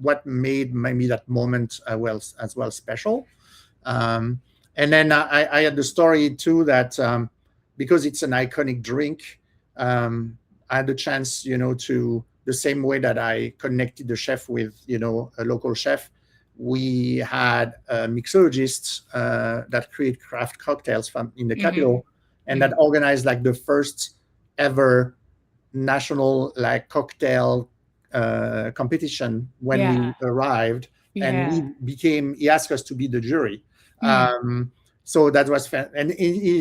what made maybe that moment as well special. And then I had the story too that because it's an iconic drink, I had the chance, to the same way that I connected the chef with, a local chef. We had mixologists that create craft cocktails from in the Mm-hmm. capital, and that organized like the first ever national like cocktail competition when we Yeah. arrived, and Yeah. he asked us to be the jury. Hmm. So that was fun. And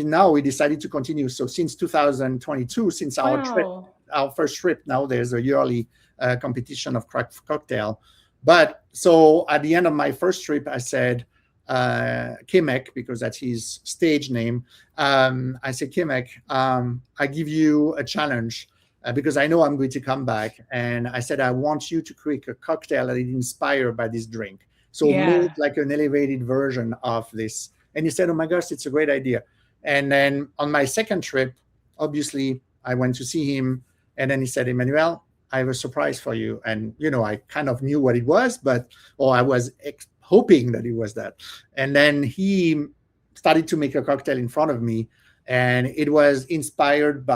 now we decided to continue. So since 2022, since Wow. our first trip, now there's a yearly competition of craft cocktail. But so at the end of my first trip, I said, Kimek, because that's his stage name. I said, Kimek, I give you a challenge because I know I'm going to come back. And I said, I want you to create a cocktail that is inspired by this drink. So make Yeah. like an elevated version of this. And he said, oh my gosh, it's a great idea. And then on my second trip, obviously, I went to see him. And then he said, Emmanuel, I have a surprise for you. And, I kind of knew what it was, or I was hoping that it was that. And then he started to make a cocktail in front of me. And it was inspired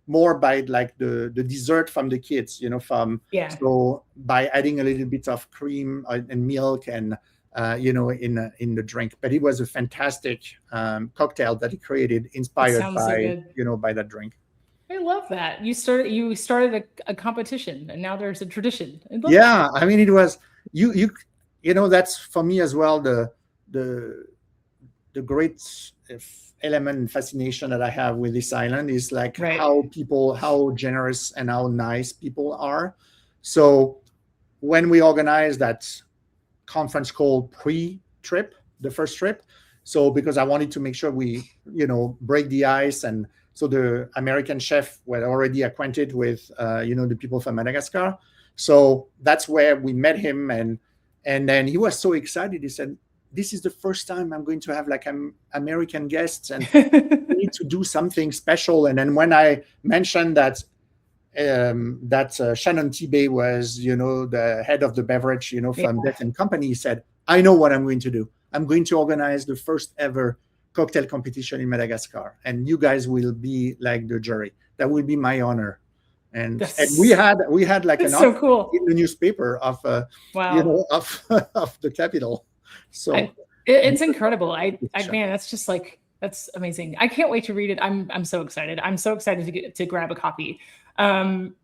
more by like the dessert from the kids, Yeah. so by adding a little bit of cream and milk and, in the drink. But it was a fantastic cocktail that he created, It inspired sounds so by, good. by that drink. I love that. You started a competition and now there's a tradition. I love that. Yeah, I mean, it was that's for me as well the the great element and fascination that I have with this island is like Right. how generous and how nice people are. So when we organized that conference called pre-trip, the first trip, so because I wanted to make sure we, break the ice, and so the American chef were already acquainted with, the people from Madagascar. So that's where we met him, and then he was so excited. He said, "This is the first time I'm going to have like American guests, and we need to do something special." And then when I mentioned that Shannon Tibet was, the head of the beverage, from Yeah. Death and Company, he said, "I know what I'm going to do. I'm going to organize the first ever cocktail competition in Madagascar, and you guys will be like the jury. That will be my honor." And That's we had like an that's so article cool. in the newspaper of Wow. of of the capital. So It's incredible. Man, that's just like that's amazing. I can't wait to read it. I'm so excited. I'm so excited to grab a copy. Um,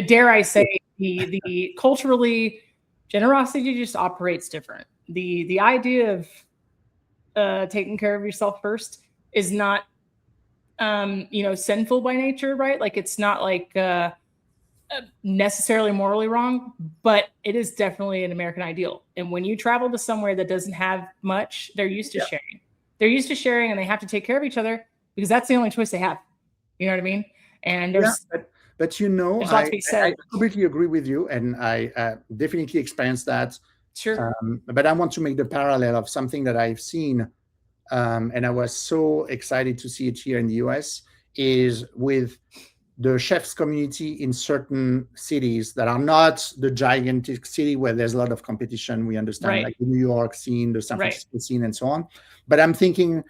dare I say the culturally generosity just operates different. The idea of taking care of yourself first is not sinful by nature, right? Like it's not like necessarily morally wrong, but it is definitely an American ideal. And when you travel to somewhere that doesn't have much, they're used to yeah, sharing. They're used to sharing, and they have to take care of each other because that's the only choice they have. You know what I mean? And yeah, there's but there's a lot to be I said. completely agree with you, and I definitely experienced that. Sure. But I want to make the parallel of something that I've seen, and I was so excited to see it here in the US, is with the chefs community in certain cities that are not the gigantic city where there's a lot of competition. We understand, Right. like the New York scene, the San Right. Francisco scene, and so on. But I'm thinking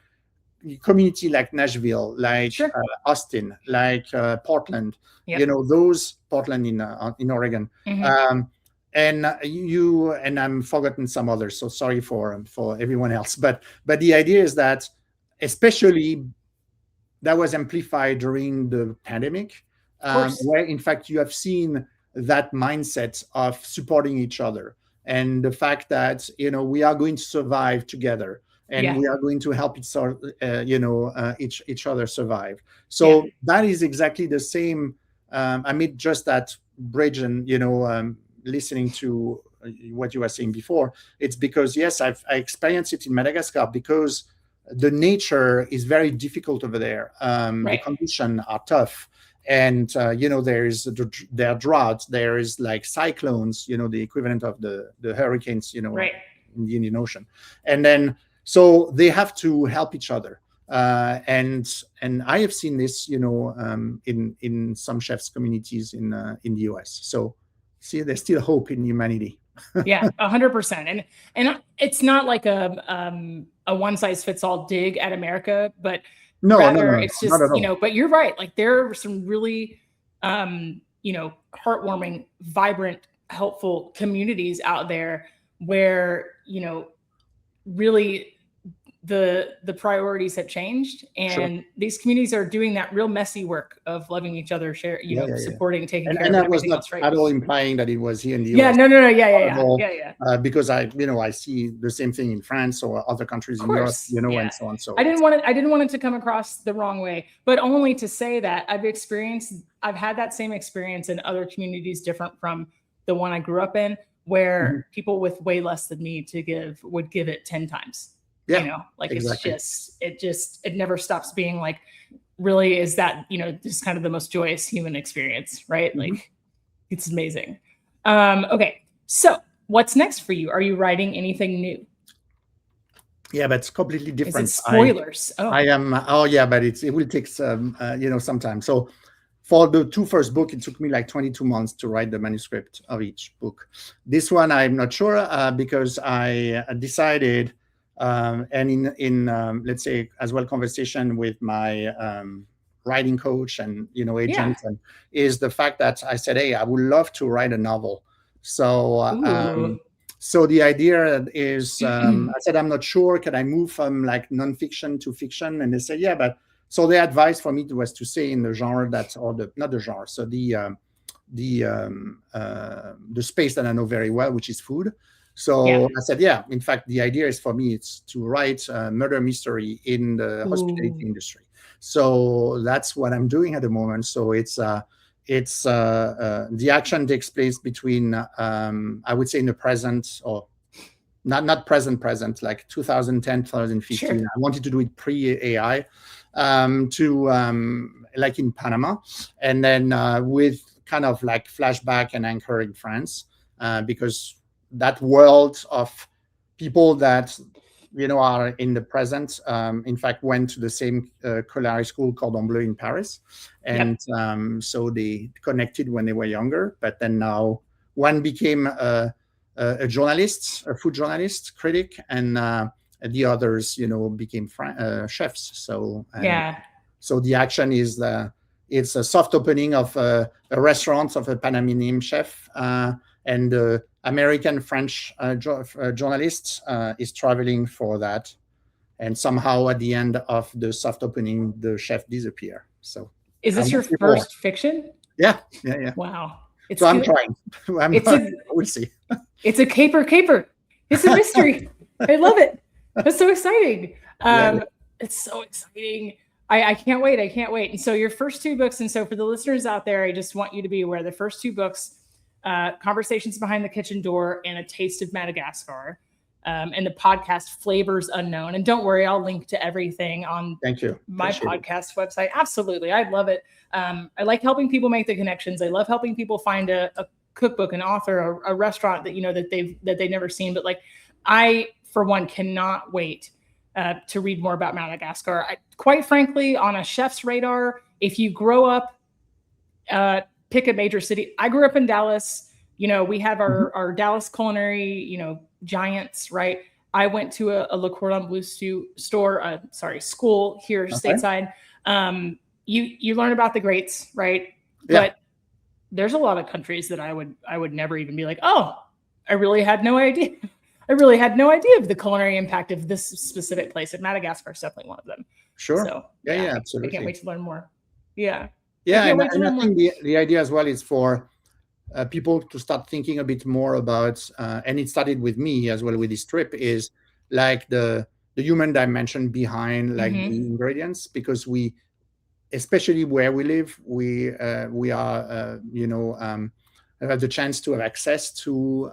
community like Nashville, like Sure. Austin, like Portland. Yep. Those Portland in Oregon. Hmm. Um, and I'm forgotten some others, so sorry for everyone else. But the idea is that, especially, that was amplified during the pandemic, Of course. where in fact you have seen that mindset of supporting each other, and the fact that we are going to survive together, and Yeah. we are going to help each other survive. Yeah. So that is exactly the same. I made just that bridge, and listening to what you were saying before. It's because, yes, I experienced it in Madagascar, because the nature is very difficult over there. The Right. conditions are tough, and there are droughts. There is like cyclones, the equivalent of the hurricanes, Right. in the Indian Ocean, and then so they have to help each other. And I have seen this, in some chefs communities in the US. So see, there's still hope in humanity. Yeah, 100%. And it's not like a one size fits all dig at America, but No, no, rather no, no, it's not just, at all. but you're right. Like there are some really heartwarming, vibrant, helpful communities out there where, really the priorities have changed, Sure. and these communities are doing that real messy work of loving each other, Yeah, yeah, yeah. supporting, taking care And of, I and was everything not else, right? at all implying that it was here in the Yeah, US. no, yeah, Not at yeah, all, yeah, yeah. because I see the same thing in France or other countries Of in Europe, course, yeah. and so on. So I didn't want it to come across the wrong way, but only to say that I've had that same experience in other communities different from the one I grew up in, Mhm. where people with way less than me would give it 10 times. Yeah, Like exactly. it never stops being like, really, is that, just kind of the most joyous human experience, right? Mhm. Like, it's amazing. Okay. So what's next for you? Are you writing anything new? Yeah, but it's completely Is it different. spoilers? I Oh, am. Oh yeah, but it will take some some time. So for the two first book, it took me like 22 months to write the manuscript of each book. This one, I'm not sure because I decided, and in let's say as well conversation with my writing coach and yeah. agent, and is the fact that I said, hey, I would love to write a novel. So Ooh. so the idea is, I said, I'm not sure. Can I move from like nonfiction to fiction? And they said, yeah, but so the advice for me was to say in the genre that, or the not the genre, so the space that I know very well, which is food. Yeah. So I said, yeah. In fact, the idea is for me, it's to write a murder mystery in the hospitality Ooh. industry. So that's what I'm doing at the moment. So the action takes place between I would say in the present, or not present, like 2010 2015. Sure. I wanted to do it pre-AI, to like in Panama, and then with kind of like flashback and anchor in France, because that world of people that are in the present, in fact went to the same culinary school, Cordon Bleu, in Paris, Yep. and so they connected when they were younger, but then now one became a journalist, a food journalist, critic, and the others, became chefs. So Yeah. so the action is it's a soft opening of a restaurant of a Panamanian chef, and the American French journalist is traveling for that, and somehow at the end of the soft opening, the chef disappear. So Is I this won't your say more. first fiction? Yeah, yeah, yeah. Wow. So I'm trying. It's a We'll see. it's a caper. It's a mystery. I love it. That's so exciting. Yeah, It's so exciting. I can't wait. I can't wait. And so your first two books, and so for the listeners out there, I just want you to be aware the first two books, Conversations Behind the Kitchen Door and A Taste of Madagascar, and the podcast Flavors Unknown. And don't worry, I'll link to everything on thank you. my Appreciate it. podcast website. Absolutely. I love it. I like helping people make the connections. I love helping people find a cookbook, an author, a restaurant that that they've never seen. But like, I for one cannot wait to read more about Madagascar. Quite frankly, on a chef's radar, if you grow up, pick a major city. I grew up in Dallas. We have our Dallas culinary, giants, right? I went to a Le Cordon Bleu school here stateside. You learn about the greats, right? Yeah. But there's a lot of countries that I would never even be like, oh, I really had no idea. I really had no idea of the culinary impact of this specific place. And Madagascar is definitely one of them. Sure. So Yeah, I absolutely. can't wait to learn more. Yeah. Yeah, and I think the idea as well is for people to start thinking a bit more about, and it started with me as well with this trip, is like the human dimension behind like the ingredients, because especially where we live, we are have the chance to have access to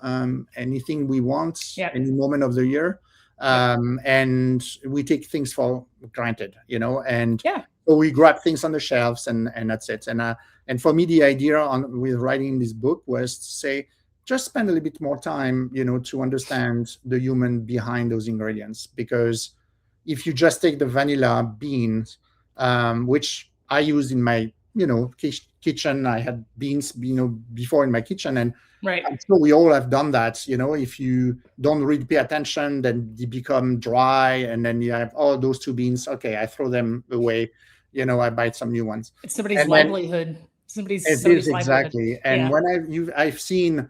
anything we want any moment of the year, and we take things for granted, and so we grab things on the shelves and that's it. And for me, the idea with writing this book was to say, just spend a little bit more time, to understand the human behind those ingredients. Because if you just take the vanilla beans, which I used in my, kitchen, I had beans, before in my kitchen, and I'm sure we all have done that. If you don't really pay attention, then they become dry, and then you have those two beans. Okay, I throw them away. I buy some new ones. It's somebody's livelihood. It is livelihood. exactly. And Yeah. when I've seen,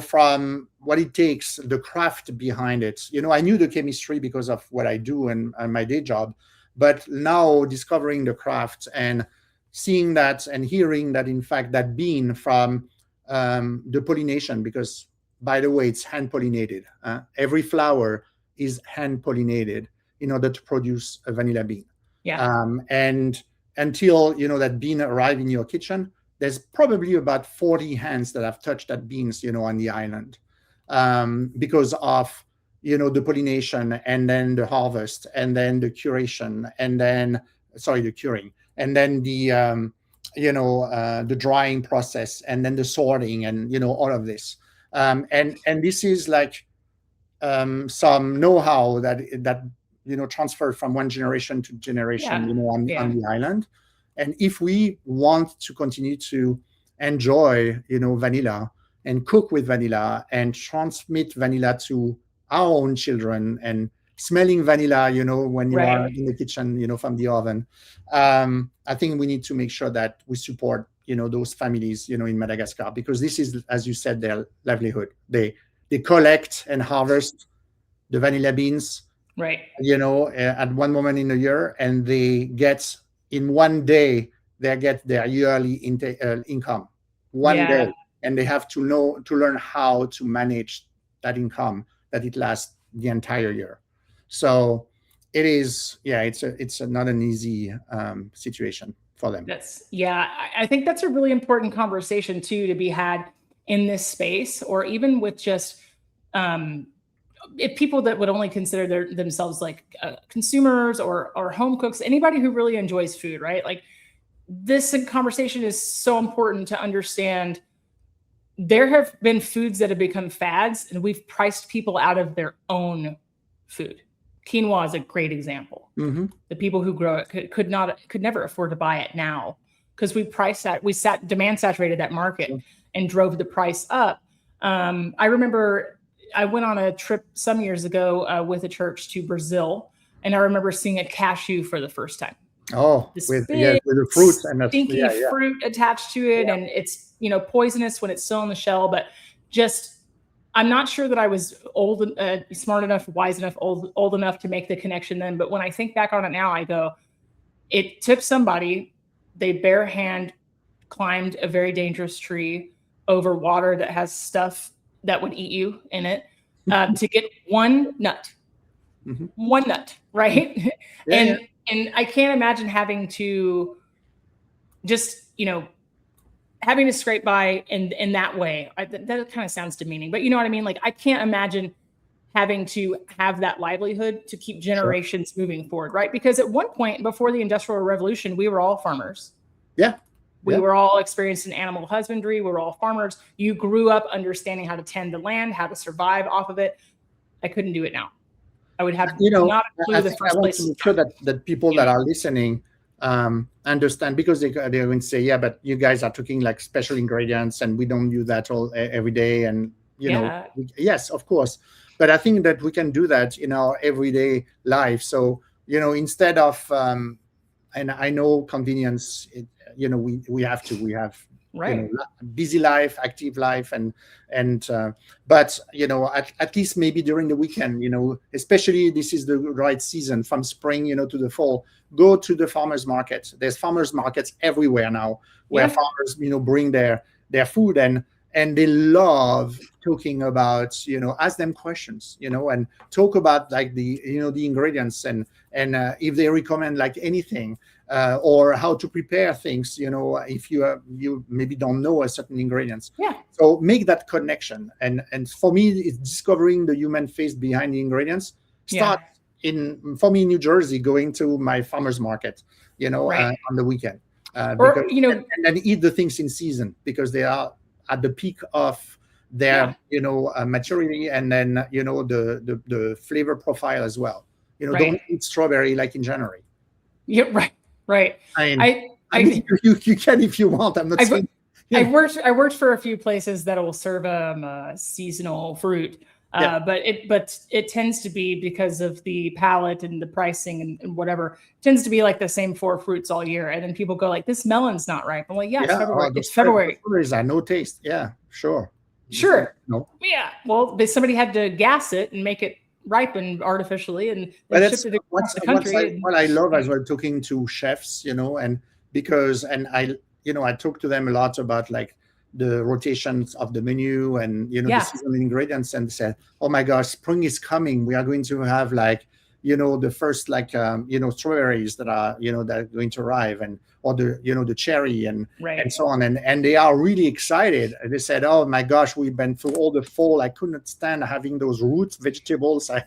from what it takes, the craft behind it. I knew the chemistry because of what I do and my day job, but now discovering the craft and seeing that and hearing that, in fact, that bean from the pollination, because by the way, it's hand pollinated. Every flower is hand pollinated in order to produce a vanilla bean. Yeah. And until that bean arrive in your kitchen, there's probably about 40 hands that have touched that beans, on the island, because of the pollination, and then the harvest, and then the curation, and then the curing, and then the drying process, and then the sorting, and all of this, and this is like some know-how that transferred from one generation to generation, on the island. And if we want to continue to enjoy, vanilla, and cook with vanilla, and transmit vanilla to our own children, and smelling vanilla, when you are in the kitchen, from the oven, I think we need to make sure that we support, those families, in Madagascar, because this is, as you said, their livelihood. They collect and harvest the vanilla beans, at one moment in the year, and they get, in one day, they get their yearly income, one day, and they have to learn how to manage that income, that it lasts the entire year. So it is, it's not an easy situation for them. I think that's a really important conversation too, to be had in this space, or even with just if people that would only consider themselves like consumers or home cooks, anybody who really enjoys food, right? Like, this conversation is so important to understand. There have been foods that have become fads, and we've priced people out of their own food. Quinoa is a great example. Mm-hmm. The people who grow it could never afford to buy it now, because we demand saturated that market and drove the price up. I remember I went on a trip some years ago with a church to Brazil, and I remember seeing a cashew for the first time. Oh, with the fruit and the stinky fruit attached to it, and it's poisonous when it's still in the shell. But just, I'm not sure that I was smart enough, wise enough, old enough to make the connection then. But when I think back on it now, I go, it took somebody, they bare hand climbed a very dangerous tree over water that has stuff that would eat you in it, to get one nut, right? And I can't imagine having to just, having to scrape by in that way. That kind of sounds demeaning, but you know what I mean? Like, I can't imagine having to have that livelihood to keep generations moving forward, right? Because at one point before the Industrial Revolution, we were all farmers. Yeah. We were all experienced in animal husbandry. We were all farmers. You grew up understanding how to tend the land, how to survive off of it. I couldn't do it now. I would have not a clue the first place. I want to make sure that people that are listening understand, because they're going to say, yeah, but you guys are talking like special ingredients, and we don't do that every day. And, yes, of course. But I think that we can do that in our everyday life. So, instead of, and I know convenience, we have busy life, active life, but at least maybe during the weekend, especially this is the right season from spring, to the fall, go to the farmers market. There's farmers markets everywhere now, where farmers, bring their food, and they love talking about, ask them questions, and talk about like the ingredients, and if they recommend like anything, or how to prepare things, if you maybe don't know a certain ingredients. Yeah. So make that connection. And for me, it's discovering the human face behind the ingredients. Start for me in New Jersey, going to my farmer's market, on the weekend. And then eat the things in season, because they are at the peak of their, maturity, and then, the flavor profile as well. Don't eat strawberry like in January. Yeah, right. I mean, you can if you want. I'm not saying. I worked for a few places that will serve seasonal fruit, Yeah. But it tends to be because of the palette and the pricing and whatever, it tends to be like the same 4 fruits all year. And then people go like, this melon's not ripe. I'm like, yeah, it's February. It's February. Strawberries are no taste. Yeah, sure. Sure. No. Yeah. Well, somebody had to gas it and make it ripen artificially, and then shipped it across the country. What I love as well, talking to chefs, and I talk to them a lot about like the rotations of the menu and the seasonal ingredients, and said, oh my gosh, spring is coming. We are going to have like the first like strawberries that are that are going to arrive, and or the cherry and so on, and they are really excited. They said, oh my gosh, we've been through all the fall. I couldn't stand having those root vegetables. I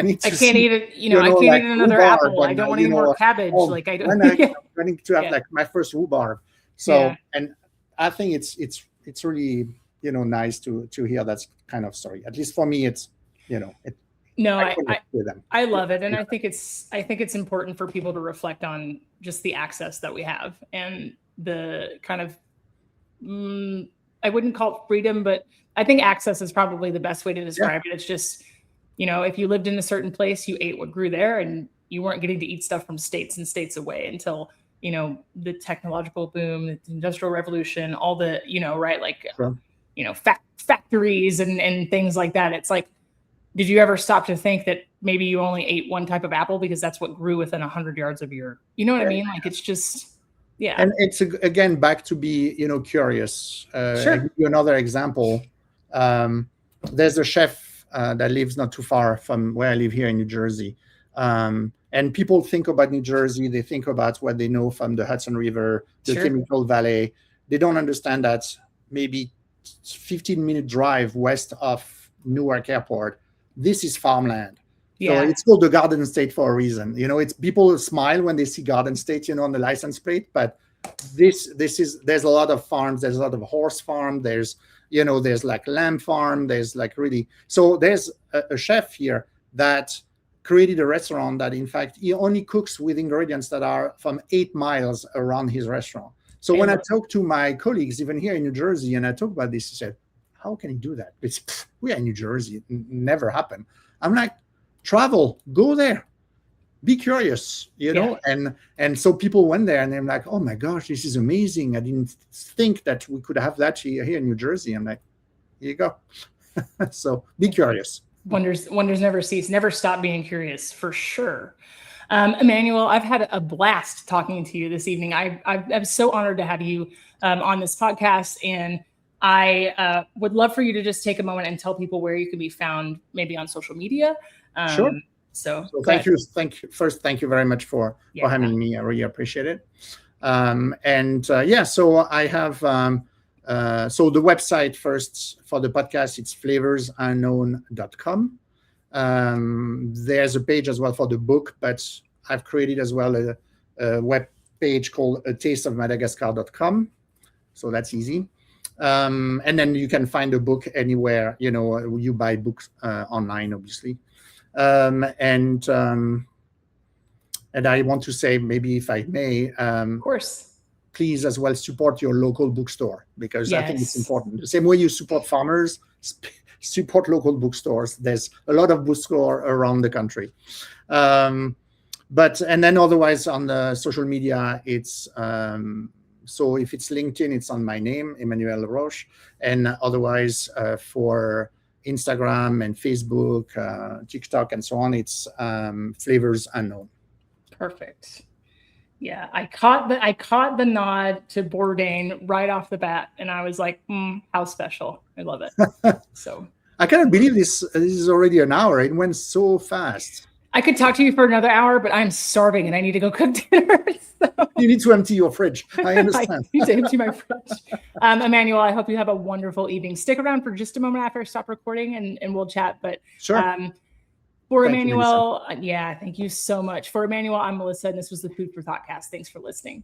need to. I can't eat it. I can't eat another apple. I don't want any more cabbage. Like I don't. I need to have like my first rhubarb. So and I think it's really nice to hear that kind of story. At least for me, it's I love it, and I think it's important for people to reflect on just the access that we have and the kind of I wouldn't call it freedom, but I think access is probably the best way to describe it. It's just if you lived in a certain place, you ate what grew there, and you weren't getting to eat stuff from states and states away until the technological boom, the industrial revolution, all the factories and things like that. It's like, did you ever stop to think that maybe you only ate one type of apple because that's what grew within 100 yards of your, what I mean? Like, it's just, And it's again, back to be, curious. I'll give you another example. There's a chef that lives not too far from where I live here in New Jersey. And people think about New Jersey, they think about what they know from the Hudson River, the Chemical Valley. They don't understand that maybe 15-minute drive west of Newark Airport, this is farmland. So it's called the Garden State for a reason. It's people smile when they see Garden State, on the license plate, but there's a lot of farms. There's a lot of horse farm. There's like lamb farm. There's like really, so there's a chef here that created a restaurant that in fact he only cooks with ingredients that are from 8 miles around his restaurant. So when I talk to my colleagues, even here in New Jersey, and I talk about this, he said, how can he do that? We are in New Jersey. It never happened. I'm like, travel, go there, be curious, and so people went there and they're like, oh my gosh, this is amazing. I didn't think that we could have that here in New Jersey. I'm like, here you go. So be curious. Wonders never cease. Never stop being curious, for sure. Emmanuel, I've had a blast talking to you this evening. I'm so honored to have you on this podcast, and I would love for you to just take a moment and tell people where you can be found, maybe on social media. Sure. So thank you. First, thank you very much for having me. I really appreciate it. So I have so the website first for the podcast, it's flavorsunknown.com. There's a page as well for the book, but I've created as well a web page called A Taste of Madagascar.com. So that's easy. And then you can find the book anywhere, you buy books online, obviously. And I want to say, maybe if I may, of course, please as well support your local bookstore, because I think it's important. The same way you support farmers, support local bookstores. There's a lot of bookstores around the country. And then otherwise on the social media, it's so if it's LinkedIn, it's on my name, Emmanuel Laroche, and otherwise for Instagram and Facebook, TikTok, and so on, it's Flavors Unknown. Perfect. Yeah, I caught the nod to Bourdain right off the bat, and I was like, how special! I love it. So I cannot believe this. This is already an hour. It went so fast. I could talk to you for another hour, but I'm starving and I need to go cook dinner. So. You need to empty your fridge. I understand. I need to empty my fridge. Emmanuel, I hope you have a wonderful evening. Stick around for just a moment after I stop recording and we'll chat. But sure. For Emmanuel, thank you so much. For Emmanuel, I'm Melissa, and this was the Food for ThoughtCast. Thanks for listening.